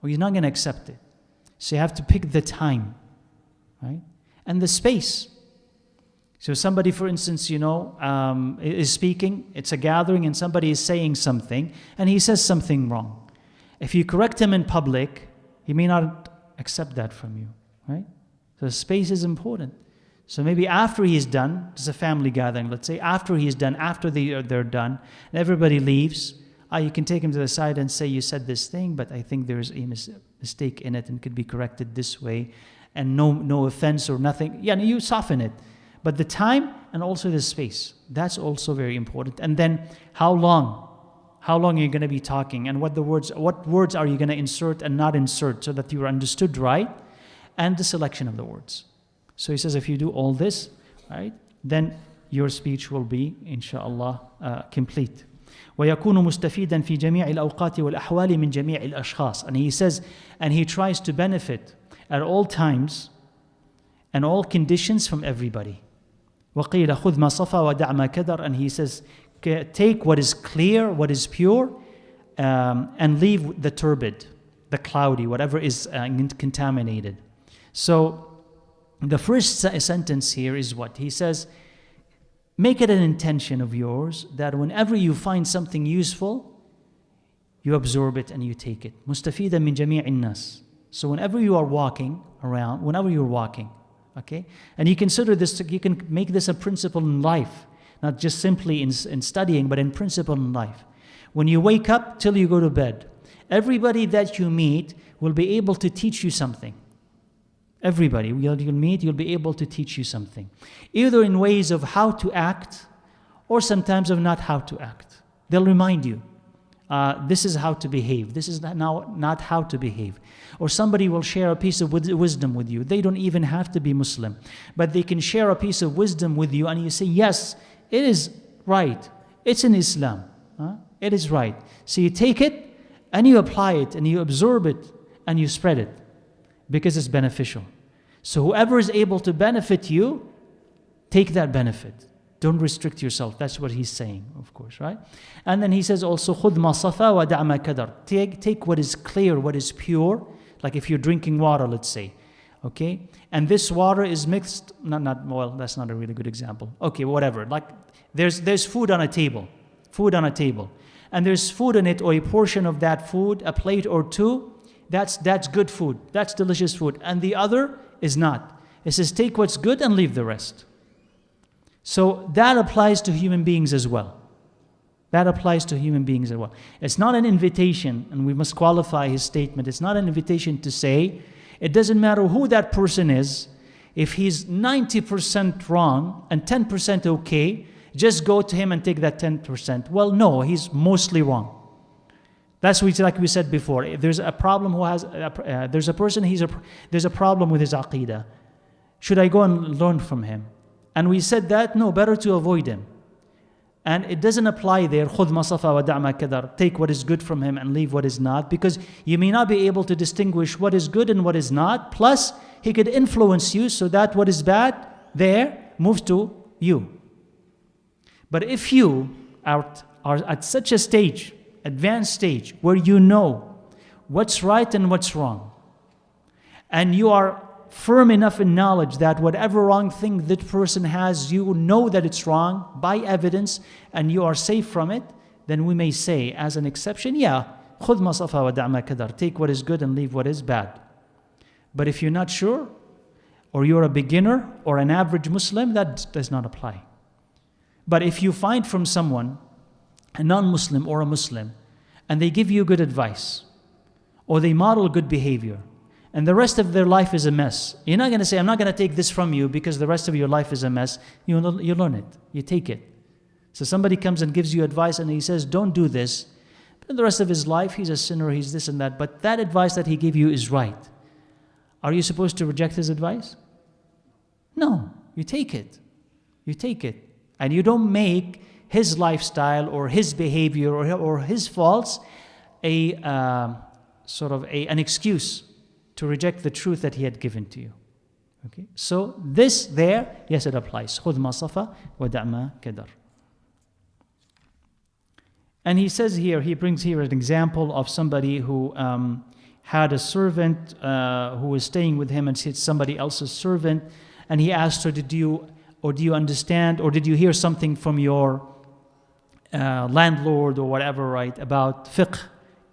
[SPEAKER 1] Or he's not going to accept it. So you have to pick the time, right? And the space. So somebody, for instance, is speaking, it's a gathering and somebody is saying something and he says something wrong. If you correct him in public, he may not accept that from you, right? So space is important. So maybe after he's done, it's a family gathering, let's say, after he's done, after they're done, and everybody leaves, you can take him to the side and say, you said this thing, but I think there's a mistake in it and could be corrected this way, and no offense or nothing. Yeah, you soften it. But the time and also the space, that's also very important. And then how long? How long are you going to be talking? And what words are you going to insert and not insert so that you're understood right? And the selection of the words. So he says if you do all this, right, then your speech will be, inshallah, complete. وَيَكُونُ مُسْتَفِيدًا فِي جَمِيعِ الْأَوْقَاتِ وَالْأَحْوَالِ مِنْ جَمِيعِ الْأَشْخَاصِ. And he says, and he tries to benefit at all times and all conditions from everybody. وَقِيلَ خُذْ مَا صَفَى وَدَعْ مَا كَدَرَ. And he says, take what is clear, what is pure, and leave the turbid, the cloudy, whatever is contaminated. So the first sentence here is what? He says, make it an intention of yours that whenever you find something useful, you absorb it and you take it. مُسْتَفِيدًا مِنْ جَمِيعِ النَّاسِ. So whenever you are walking around, whenever you're walking, okay? And you consider this, you can make this a principle in life, not just simply in studying, but in principle in life. When you wake up till you go to bed, everybody that you meet will be able to teach you something. Everybody you'll meet, you'll be able to teach you something. Either in ways of how to act, or sometimes of not how to act. They'll remind you, this is how to behave. This is not how to behave. Or somebody will share a piece of wisdom with you. They don't even have to be Muslim. But they can share a piece of wisdom with you and you say, yes, it is right. It's in Islam. It is right. So you take it and you apply it and you absorb it and you spread it because it's beneficial. So whoever is able to benefit you, take that benefit. Don't restrict yourself. That's what he's saying, of course, right? And then he says also, خُذْ مَا صَفَى وَدَعْ مَا كَدَرَ. Take what is clear, what is pure, like if you're drinking water, let's say, okay? And this water is mixed, well, that's not a really good example. Okay, whatever. Like there's food on a table, and there's food in it, or a portion of that food, a plate or two, that's good food, that's delicious food, and the other is not. It says take what's good and leave the rest. So that applies to human beings as well. It's not an invitation, and we must qualify his statement. It's not an invitation to say, it doesn't matter who that person is, if he's 90% wrong and 10% okay, just go to him and take that 10%. Well, no, he's mostly wrong. That's like we said before. If there's a problem there's a problem with his aqidah. Should I go and learn from him? And we said that, no, better to avoid him. And it doesn't apply there, خُذْ مَا صَفَى وَدَعْ مَا كَدَرَ. Take what is good from him and leave what is not, because you may not be able to distinguish what is good and what is not. Plus, he could influence you so that what is bad there moves to you. But if you are at such a stage, advanced stage, where you know what's right and what's wrong, and you are firm enough in knowledge that whatever wrong thing that person has, you know that it's wrong by evidence and you are safe from it, then we may say as an exception, yeah, خُذْ مَا صَفَى وَدَعْ مَا كَدَرَ, take what is good and leave what is bad. But if you're not sure, or you're a beginner or an average Muslim, that does not apply. But if you find from someone, a non-Muslim or a Muslim, and they give you good advice, or they model good behavior, and the rest of their life is a mess, you're not going to say, I'm not going to take this from you because the rest of your life is a mess. You learn it. You take it. So somebody comes and gives you advice and he says, don't do this. But in the rest of his life, he's a sinner, he's this and that. But that advice that he gave you is right. Are you supposed to reject his advice? No. You take it. You take it. And you don't make his lifestyle or his behavior or his faults an excuse to reject the truth that he had given to you. Okay? So this there, yes, it applies. خُذْ مَا صَفَى وَدَعْ مَا كَدَرَ. And he says here, he brings here an example of somebody who had a servant who was staying with him, and it's somebody else's servant, and he asked her, do you understand, or did you hear something from your landlord or whatever, right, about fiqh?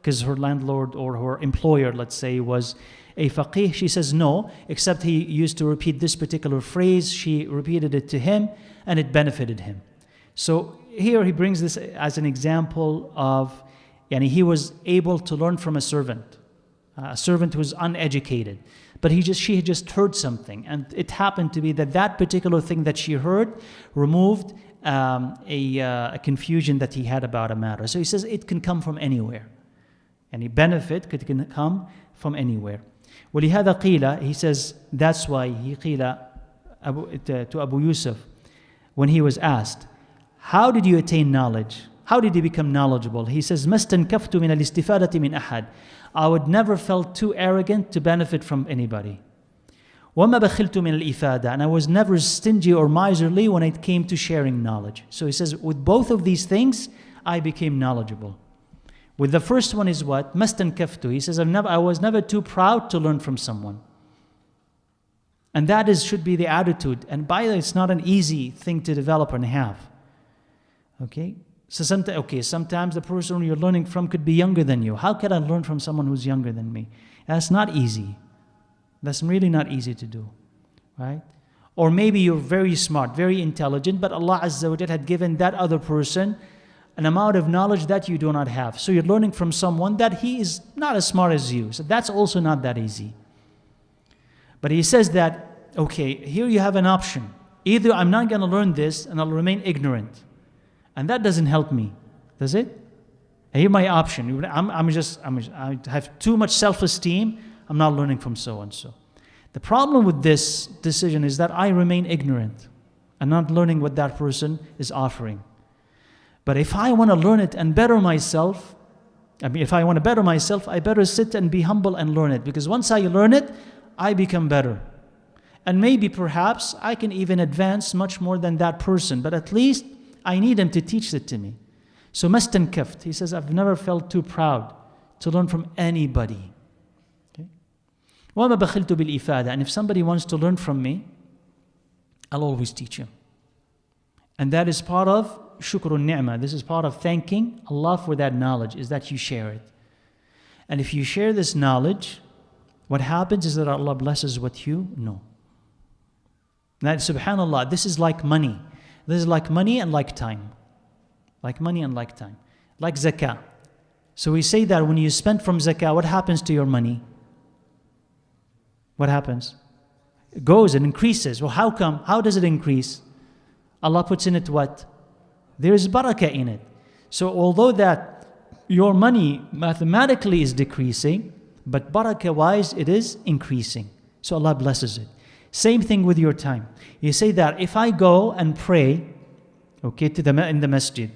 [SPEAKER 1] Because her landlord or her employer, let's say, was a faqih. She says no, except he used to repeat this particular phrase. She repeated it to him and it benefited him. So here he brings this as an example of, he was able to learn from a servant who was uneducated. But she had just heard something, and it happened to be that particular thing that she heard removed a confusion that he had about a matter. So he says it can come from anywhere. Any benefit can come from anywhere. وَلِهَذَا قِيلَ, he says, that's why he قِيلَ to Abu Yusuf, when he was asked, how did you attain knowledge? How did you become knowledgeable? He says, مَا اسْتَنْكَفْتُ مِنَ الْإِسْتِفَادَةِ مِنْ أَحَدٍ. I would never felt too arrogant to benefit from anybody. وَمَا بَخِلْتُ مِنَ الْإِفَادَةِ. And I was never stingy or miserly when it came to sharing knowledge. So he says, with both of these things, I became knowledgeable. With the first one is what? مَسْتَنْكَفْتُ. He says, I was never too proud to learn from someone. And that should be the attitude. And by the way, it's not an easy thing to develop and have. Okay? So sometimes the person you're learning from could be younger than you. How can I learn from someone who's younger than me? That's not easy. That's really not easy to do. Right? Or maybe you're very smart, very intelligent, but Allah Azza wa Jal had given that other person an amount of knowledge that you do not have. So you're learning from someone that he is not as smart as you. So that's also not that easy. But he says that, okay, here you have an option. Either I'm not going to learn this and I'll remain ignorant. And that doesn't help me, does it? Here's my option. I have too much self-esteem. I'm not learning from so-and-so. The problem with this decision is that I remain ignorant and not learning what that person is offering. But if I want to learn it and better myself, I better sit and be humble and learn it. Because once I learn it, I become better. And maybe perhaps I can even advance much more than that person. But at least I need him to teach it to me. So mastankaft, he says, I've never felt too proud to learn from anybody. Okay? وَمَا بَخِلْتُ بِالْإِفَادَةِ. And if somebody wants to learn from me, I'll always teach him. And that is part of shukrun ni'mah. This is part of thanking Allah for that knowledge, is that you share it. And if you share this knowledge, what happens is that Allah blesses what you know. That, subhanAllah, this is like money. This is like money and like time. Like money and like time. Like zakah. So we say that when you spend from zakah, what happens to your money? What happens? It goes and increases. Well, how come? How does it increase? Allah puts in it what? There is barakah in it. So although that your money mathematically is decreasing, but barakah-wise it is increasing. So Allah blesses it. Same thing with your time. You say that if I go and pray, okay, in the masjid,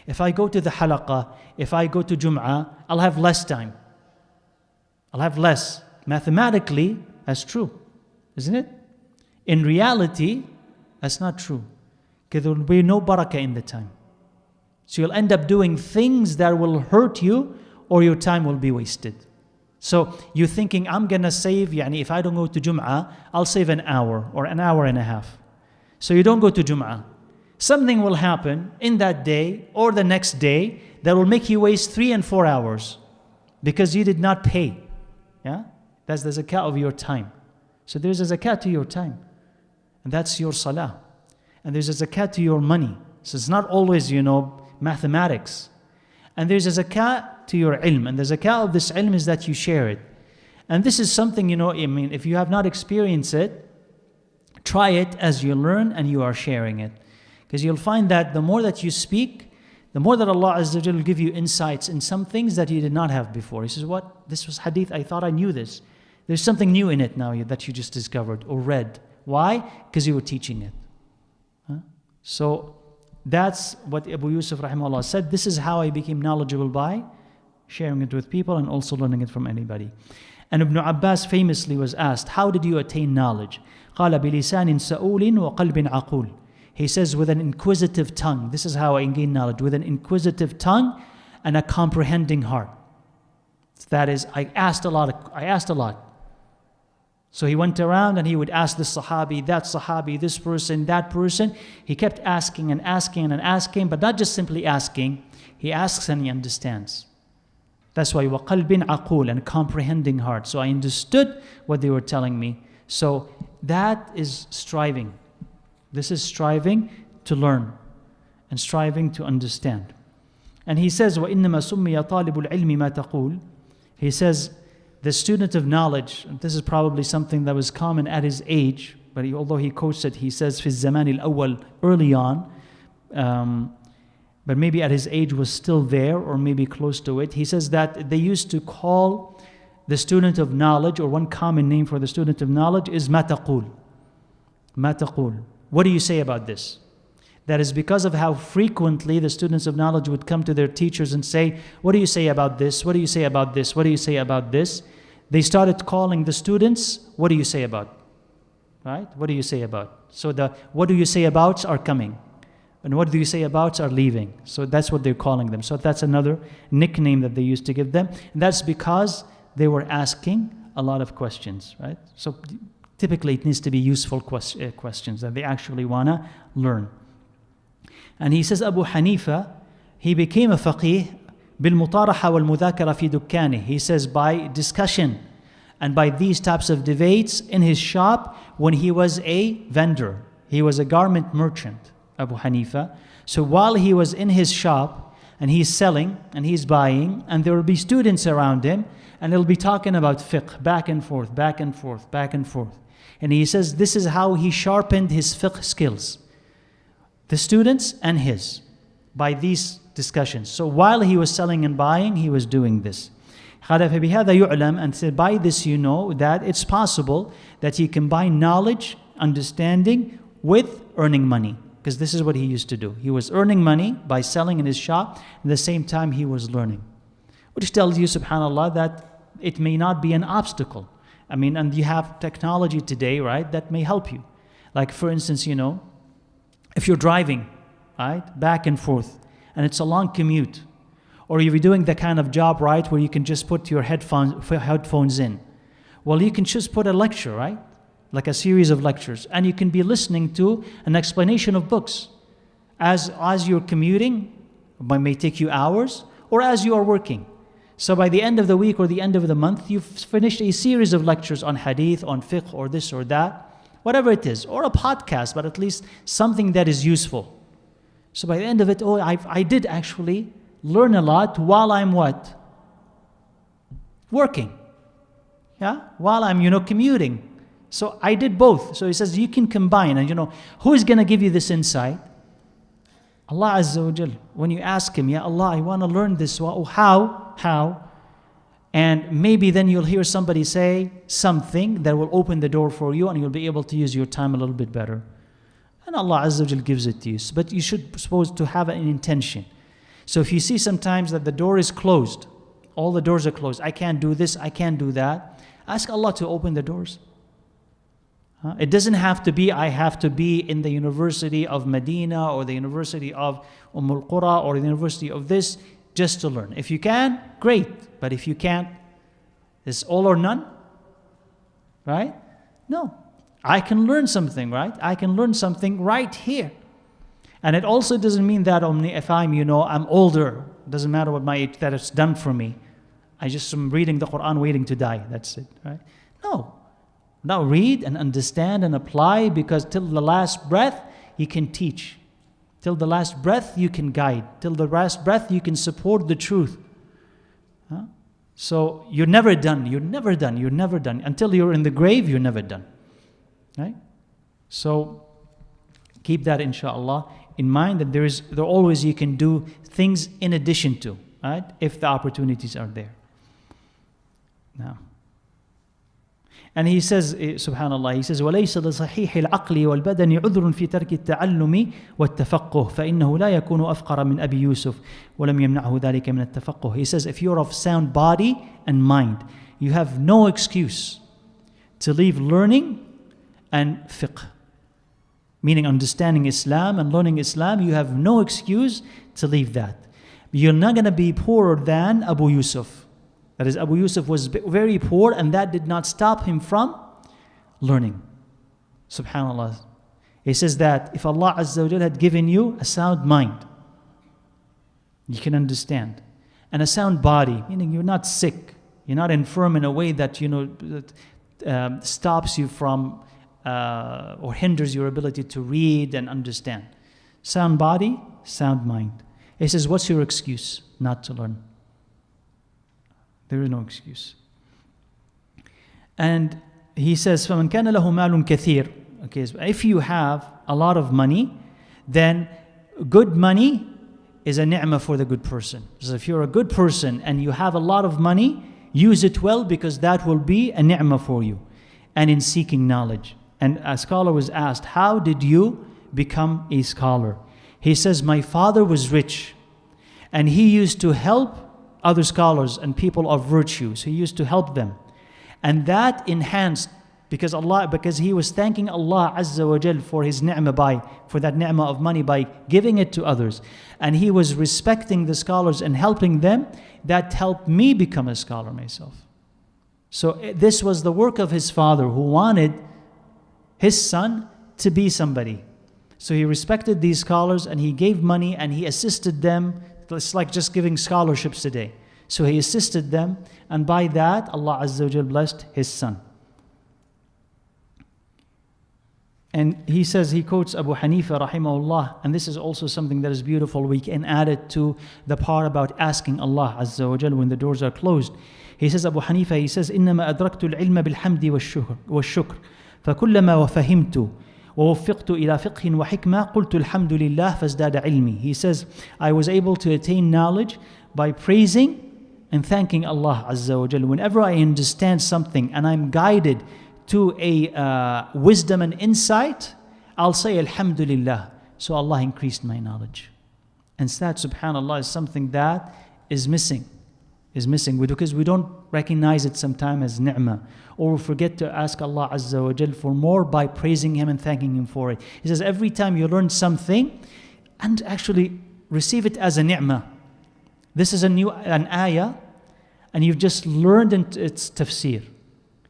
[SPEAKER 1] if I go to the halaqah, if I go to Jum'ah, I'll have less time. I'll have less. Mathematically, that's true. isn't it? In reality, that's not true. Because there will be no barakah in the time. So you'll end up doing things that will hurt you, or your time will be wasted. So you're thinking, I'm going to save, if I don't go to Jum'ah, I'll save an hour or an hour and a half. So you don't go to Jum'ah. Something will happen in that day or the next day that will make you waste 3 and 4 hours because you did not pay. Yeah? That's the zakah of your time. So there's a zakah to your time. And that's your salah. And there's a zakah to your money. So it's not always, mathematics. And there's a zakah to your ilm. And the zakah of this ilm is that you share it. And this is something, if you have not experienced it, try it as you learn and you are sharing it. Because you'll find that the more that you speak, the more that Allah Azza wa Jalla will give you insights in some things that you did not have before. He says, what? This was hadith, I thought I knew this. There's something new in it now that you just discovered or read. Why? Because you were teaching it. So that's what Abu Yusuf rahimahullah said. This is how I became knowledgeable, by sharing it with people and also learning it from anybody. And Ibn Abbas famously was asked, how did you attain knowledge? قال بلسان سؤول وقلب عقول. He says, with an inquisitive tongue. This is how I gain knowledge. With an inquisitive tongue and a comprehending heart. That is, I asked a lot. So he went around and he would ask this Sahabi, that Sahabi, this person, that person. He kept asking and asking and asking, but not just simply asking. He asks and he understands. That's why وَقَلْبٍ عَقُولٍ, and comprehending heart. So I understood what they were telling me. So that is striving. This is striving to learn and striving to understand. And he says, وَإِنَّمَا سُمِّيَ طَالِبُ الْعِلْمِ مَا تَقُولُ. He says, the student of knowledge, and this is probably something that was common at his age, but although he quotes it, he says, فِي الزَّمَانِ الْأَوَّلِ, early on, but maybe at his age was still there, or maybe close to it. He says that they used to call the student of knowledge, or one common name for the student of knowledge is مَا تَقُولُ. مَا تَقُولُ. What do you say about this? That is because of how frequently the students of knowledge would come to their teachers and say, what do you say about this? What do you say about this? What do you say about this? They started calling the students, what do you say about? Right? What do you say about? So the what do you say abouts are coming. And what do you say abouts are leaving. So that's what they're calling them. So that's another nickname that they used to give them. And that's because they were asking a lot of questions, right? So typically it needs to be useful questions that they actually want to learn. And he says Abu Hanifa, he became a faqih بالمطارحة والمذاكرة في دكانه. He says by discussion and by these types of debates in his shop when he was a vendor. He was a garment merchant, Abu Hanifa. So while he was in his shop and he's selling and he's buying, and there will be students around him and they'll be talking about fiqh, back and forth, back and forth, back and forth. And he says this is how he sharpened his fiqh skills. The students and his, by these discussions. So while he was selling and buying, he was doing this. And said, by this you know that it's possible that you combine knowledge, understanding with earning money. Because this is what he used to do. He was earning money by selling in his shop, at the same time he was learning. Which tells you, subhanAllah, that it may not be an obstacle. And you have technology today, right, that may help you. Like for instance, if you're driving, right, back and forth, and it's a long commute, or you're doing the kind of job, right, where you can just put your headphones in. Well, you can just put a lecture, right, like a series of lectures, and you can be listening to an explanation of books as you're commuting. It may take you hours, or as you are working. So by the end of the week or the end of the month, you've finished a series of lectures on hadith, on fiqh, or this or that, whatever it is, or a podcast, but at least something that is useful. So by the end of it, I did actually learn a lot while I'm what? Working. Yeah? While I'm, commuting. So I did both. So he says you can combine. And who is going to give you this insight? Allah Azza wa Jal. When you ask him, Ya Allah, I want to learn this. How? And maybe then you'll hear somebody say something that will open the door for you and you'll be able to use your time a little bit better. And Allah Azza wa Jal gives it to you. But you should supposed to have an intention. So if you see sometimes that the door is closed, all the doors are closed, I can't do this, I can't do that, ask Allah to open the doors. It doesn't have to be, I have to be in the University of Medina or the University of Al Qura or the University of this just to learn. If you can, great. But if you can't, it's all or none, right? No. I can learn something, right? I can learn something right here. And it also doesn't mean that if I'm older, doesn't matter what my age, that it's done for me. I just am reading the Quran waiting to die. That's it, right? No. Now read and understand and apply, because till the last breath you can teach. Till the last breath you can guide. Till the last breath you can support the truth. So you're never done. You're never done. You're never done. Until you're in the grave, you're never done. Right? So keep that, inshallah, in mind, that there always you can do things in addition to, right? If the opportunities are there. Now. And he says, subhanallah, he says, وَلَيْسَ لِصَحِيحِ الْعَقْلِ وَالْبَدَنِ عُذْرٌ فِي تَرْكِ التَّعَلُّمِ وَالتَّفَقُّهِ فَإِنَّهُ لَا يَكُونُ أَفْقَرَ مِنْ أَبِي يُوسُفَ وَلَمْ يَمْنَعْهُ ذَلِكَ مِنَ التَّفَقُّهِ. He says, if you're of sound body and mind, you have no excuse to leave learning and fiqh. Meaning understanding Islam and learning Islam, you have no excuse to leave that. You're not going to be poorer than Abu Yusuf. That is, Abu Yusuf was very poor, and that did not stop him from learning. Subhanallah. He says that if Allah Azza wa Jal had given you a sound mind, you can understand. And a sound body, meaning you're not sick, you're not infirm in a way that, stops you from or hinders your ability to read and understand. Sound body, sound mind. He says, what's your excuse not to learn? There is no excuse. And he says, فَمَنْ كَانَ لَهُ مَالٌ كَثِيرٌ. Okay, so if you have a lot of money, then good money is a ni'mah for the good person. So if you're a good person and you have a lot of money, use it well, because that will be a ni'mah for you. And in seeking knowledge. And a scholar was asked, how did you become a scholar? He says, my father was rich, and he used to help other scholars and people of virtue. So he used to help them. And that enhanced, because he was thanking Allah Azza wa Jal for his ni'mah, for that ni'mah of money, by giving it to others. And he was respecting the scholars and helping them. That helped me become a scholar myself. So this was the work of his father, who wanted his son to be somebody. So he respected these scholars, and he gave money, and he assisted them. It's like just giving scholarships today. So he assisted them, and by that Allah Azza wa Jal blessed his son. And he says, he quotes Abu Hanifa rahimahullah, and this is also something that is beautiful. We can add it to the part about asking Allah Azza wa Jal when the doors are closed. He says, Abu Hanifa, he says, إِنَّمَا أَدْرَكْتُ الْعِلْمَ بِالْحَمْدِ وَالشُّكْرِ فَكُلَّمَا وَفَهِمْتُ ووفقت إلى فقه وحكمة قلت الحمد لله فازداد علمي. He says, I was able to attain knowledge by praising and thanking Allah Azza wa Jal. Whenever I understand something and I'm guided to a wisdom and insight, I'll say Alhamdulillah. So Allah increased my knowledge. And that, subhanAllah, is something that is missing. Because we don't recognize it sometimes as ni'mah, or we forget to ask Allah Azza wa Jal for more by praising Him and thanking Him for it. He says, every time you learn something, and actually receive it as a ni'mah. This is an ayah, and you've just learned its tafsir.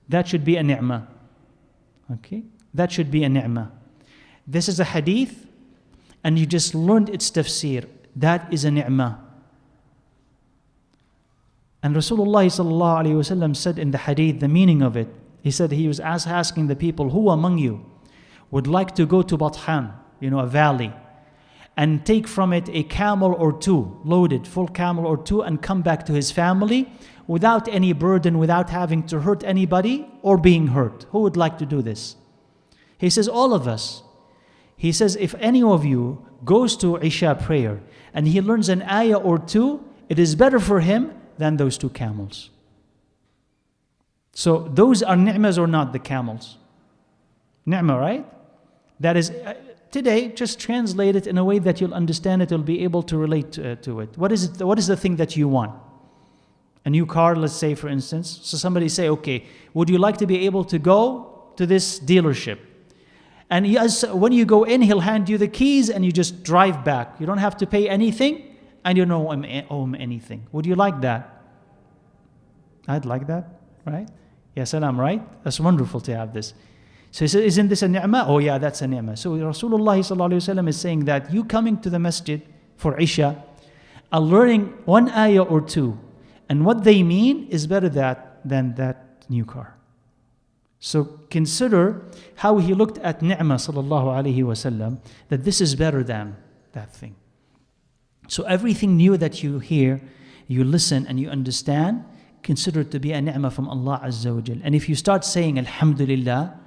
[SPEAKER 1] That should be a ni'mah. Okay? That should be a ni'mah. This is a hadith, and you just learned its tafsir. That is a ni'mah. And Rasulullah sallallahu alayhi wasallam said in the hadith the meaning of it. He said he was asking the people, who among you would like to go to Bathan, a valley, and take from it a camel or two, loaded, full camel or two, and come back to his family without any burden, without having to hurt anybody or being hurt? Who would like to do this? He says, all of us. He says, if any of you goes to Isha prayer and he learns an ayah or two, it is better for him than those two camels. So those are ni'mas or not, the camels? Ni'mah, right? That is, today, just translate it in a way that you'll understand it, you'll be able to relate to it. What is it? What is the thing that you want? A new car, let's say, for instance. So somebody say, okay, would you like to be able to go to this dealership. And when you go in, he'll hand you the keys and you just drive back. You don't have to pay anything and you don't owe him anything. Would you like that? I'd like that, right? Ya salam, right? That's wonderful to have this. So he says, isn't this a ni'mah? Oh yeah, that's a ni'mah. So Rasulullah sallallahu alayhi wa sallam is saying that you coming to the masjid for Isha and learning one ayah or two, and what they mean is better than that new car. So consider how he looked at ni'mah sallallahu alayhi wa sallam, that this is better than that thing. So everything new that you hear, you listen and you understand, consider it to be a ni'mah from Allah Azza wa Jal. And if you start saying Alhamdulillah,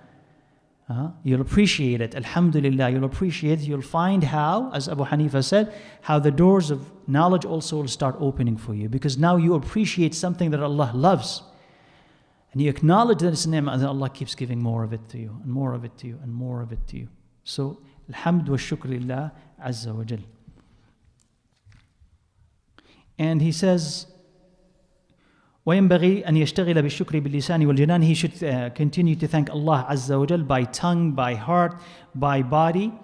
[SPEAKER 1] you'll appreciate it. Alhamdulillah, you'll appreciate it. You'll find how, as Abu Hanifa said, how the doors of knowledge also will start opening for you. Because now you appreciate something that Allah loves. And you acknowledge that it's a ni'mah, and then Allah keeps giving more of it to you, and more of it to you, and more of it to you. So, alhamd wa shukr lillah Azza wa Jal. And he says, وينبغي أن يشتغل بالشكر باللسان والجنان. He should continue to thank Allah Azza wa Jal by tongue, by heart, by body,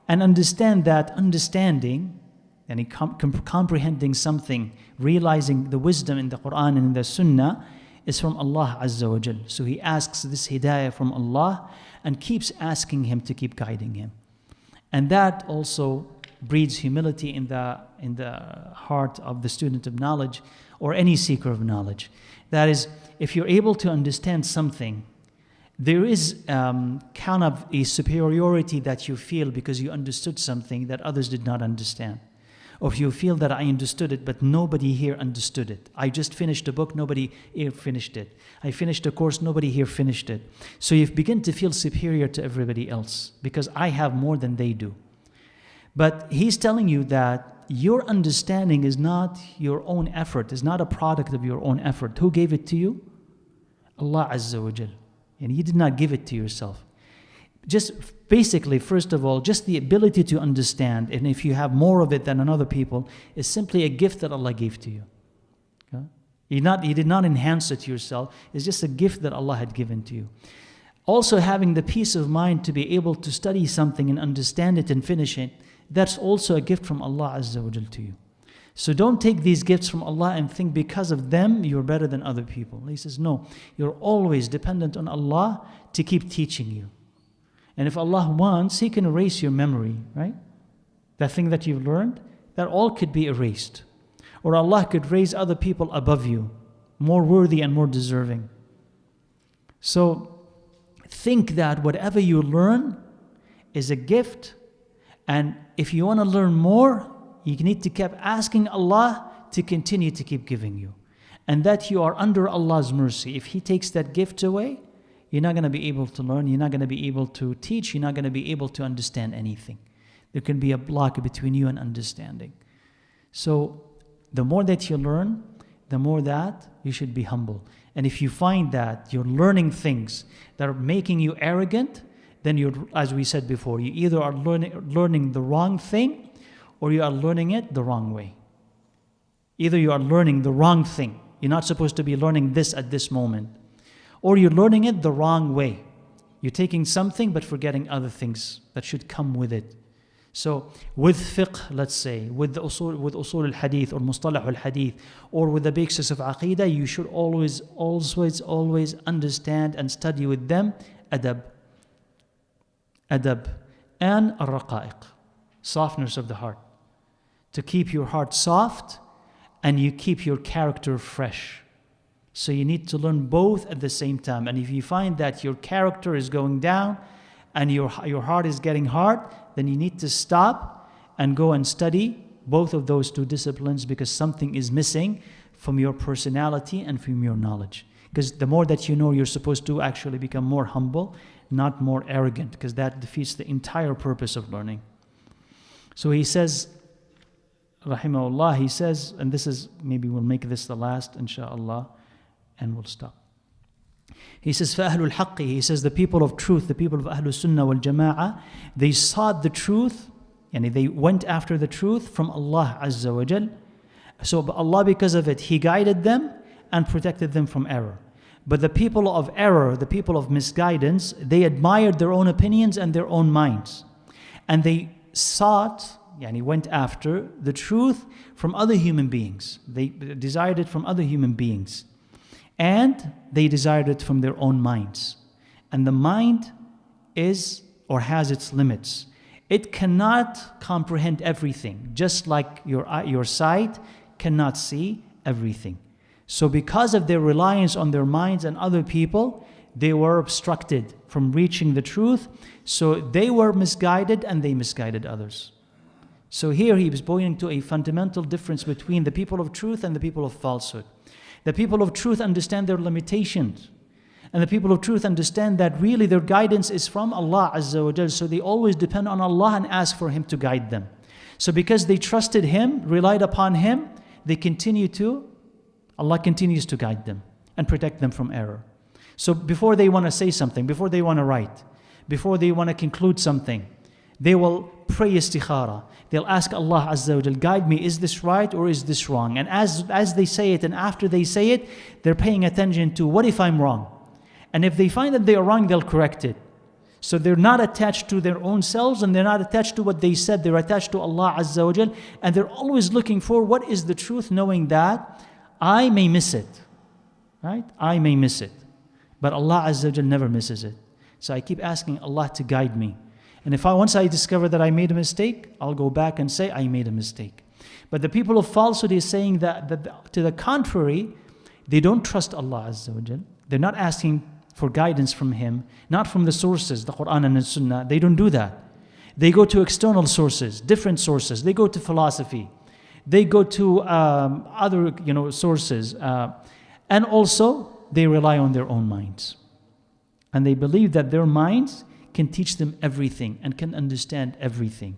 [SPEAKER 1] and understand that understanding and comprehending something, realizing the wisdom in the Quran and in the Sunnah is from Allah Azza wa Jal. So he asks this hidayah from Allah and keeps asking Him to keep guiding him. And that also breeds humility in the heart of the student of knowledge or any seeker of knowledge. That is, if you're able to understand something, there is kind of a superiority that you feel because you understood something that others did not understand. Or if you feel that I understood it, but nobody here understood it. I just finished a book, nobody here finished it. I finished a course, nobody here finished it. So you begin to feel superior to everybody else because I have more than they do. But he's telling you that your understanding is not your own effort, is not a product of your own effort. Who gave it to you? Allah Azza wa Jal. And you did not give it to yourself. Just basically, first of all, just the ability to understand, and if you have more of it than other people, is simply a gift that Allah gave to you. Okay? You did not enhance it to yourself. It's just a gift that Allah had given to you. Also, having the peace of mind to be able to study something and understand it and finish it, that's also a gift from Allah Azza wa Jal to you. So don't take these gifts from Allah and think because of them you're better than other people. He says, no, you're always dependent on Allah to keep teaching you. And if Allah wants, He can erase your memory, right? That thing that you've learned, that all could be erased. Or Allah could raise other people above you, more worthy and more deserving. So think that whatever you learn is a gift, and if you want to learn more, you need to keep asking Allah to continue to keep giving you. And that you are under Allah's mercy. If He takes that gift away, you're not going to be able to learn, you're not going to be able to teach, you're not going to be able to understand anything. There can be a block between you and understanding. So the more that you learn, the more that you should be humble. And if you find that you're learning things that are making you arrogant, then you're, as we said before, you either are learning the wrong thing or you are learning it the wrong way. Either you are learning the wrong thing. You're not supposed to be learning this at this moment. Or you're learning it the wrong way. You're taking something but forgetting other things that should come with it. So with fiqh, let's say, with usul al-hadith or mustalah al-hadith, or with the basis of aqidah, you should always understand and study with them adab and al-raqa'iq, softness of the heart. To keep your heart soft and you keep your character fresh. So you need to learn both at the same time. And if you find that your character is going down and your heart is getting hard, then you need to stop and go and study both of those two disciplines, because something is missing from your personality and from your knowledge. Because the more that you know, you're supposed to actually become more humble, not more arrogant, because that defeats the entire purpose of learning. So he says, rahimahullah, he says, and this is, maybe we'll make this the last, inshaAllah, and we'll stop. He says, فَأَهْلُ الْحَقِّ, he says, the people of truth, the people of Ahlul Sunnah wal Jama'ah, they sought the truth, and they went after the truth from Allah Azza wa Jal. So Allah, because of it, He guided them and protected them from error. But the people of error, the people of misguidance, they admired their own opinions and their own minds. And they sought, yani went after the truth from other human beings. They desired it from other human beings. And they desired it from their own minds. And the mind is or has its limits. It cannot comprehend everything, just like your sight cannot see everything. So because of their reliance on their minds and other people, they were obstructed from reaching the truth. So they were misguided and they misguided others. So here he was pointing to a fundamental difference between the people of truth and the people of falsehood. The people of truth understand their limitations. And the people of truth understand that really their guidance is from Allah Azza wa Jal. So they always depend on Allah and ask for Him to guide them. So because they trusted Him, relied upon Him, Allah continues to guide them and protect them from error. So before they want to say something, before they want to write, before they want to conclude something, they will pray istikhara. They'll ask Allah Azza wa Jal, guide me, is this right or is this wrong? And as they say it and after they say it, they're paying attention to, what if I'm wrong? And if they find that they are wrong, they'll correct it. So they're not attached to their own selves and they're not attached to what they said. They're attached to Allah Azza wa Jal. And they're always looking for what is the truth, knowing that I may miss it. Right? I may miss it. But Allah Azza wa Jal never misses it. So I keep asking Allah to guide me. And once I discover that I made a mistake, I'll go back and say I made a mistake. But the people of falsehood is saying that to the contrary, they don't trust Allah Azza wa Jal. They're not asking for guidance from Him, not from the sources, the Quran and the Sunnah. They don't do that. They go to external sources, different sources. They go to philosophy. They go to other sources. And also, they rely on their own minds. And they believe that their minds can teach them everything and can understand everything.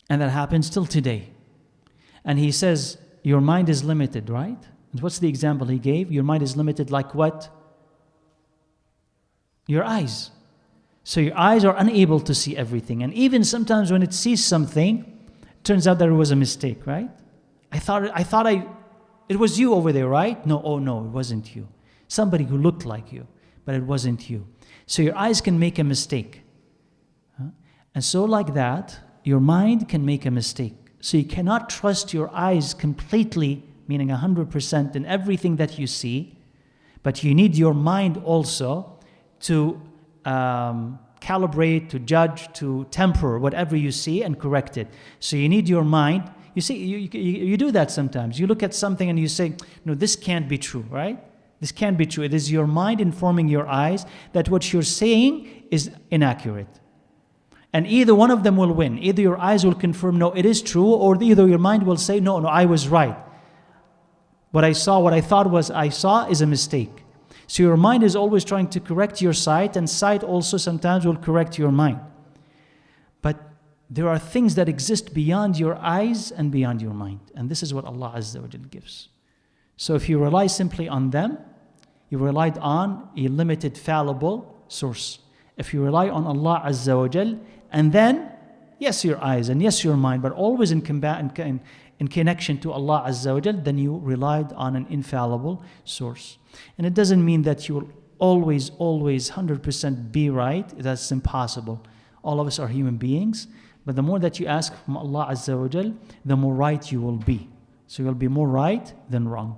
[SPEAKER 1] And that happens till today. And he says, your mind is limited, right? And what's the example he gave? Your mind is limited like what? Your eyes. So your eyes are unable to see everything. And even sometimes when it sees something, it turns out that it was a mistake, right? I thought it was you over there, right? No, oh no, it wasn't you. Somebody who looked like you, but it wasn't you. So your eyes can make a mistake. And so like that, your mind can make a mistake. So you cannot trust your eyes completely, meaning 100% in everything that you see, but you need your mind also to calibrate, to judge, to temper whatever you see and correct it. So you need your mind. You see, you do that sometimes. You look at something and you say, no, this can't be true, right? This can't be true. It is your mind informing your eyes that what you're saying is inaccurate. And either one of them will win. Either your eyes will confirm, no, it is true, or either your mind will say, no, I was right. What I saw is a mistake. So your mind is always trying to correct your sight, and sight also sometimes will correct your mind. But there are things that exist beyond your eyes and beyond your mind. And this is what Allah Azza wa Jal gives. So if you rely simply on them, you relied on a limited, fallible source. If you rely on Allah Azza wa Jal, and then, yes, your eyes, and yes, your mind, but always in connection to Allah Azza wa Jal, then you relied on an infallible source. And it doesn't mean that you will always 100% be right. That's impossible. All of us are human beings. But the more that you ask from Allah Azza wa Jal, the more right you will be. So you'll be more right than wrong.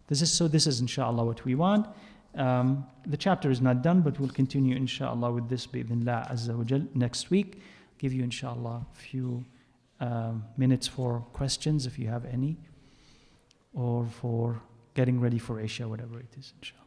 [SPEAKER 1] This is inshallah what we want. The chapter is not done, but we'll continue inshallah with this bi'idhnillah Azza wa Jal next week. Give you inshallah a few minutes for questions if you have any, or for getting ready for Isha, whatever it is, inshallah.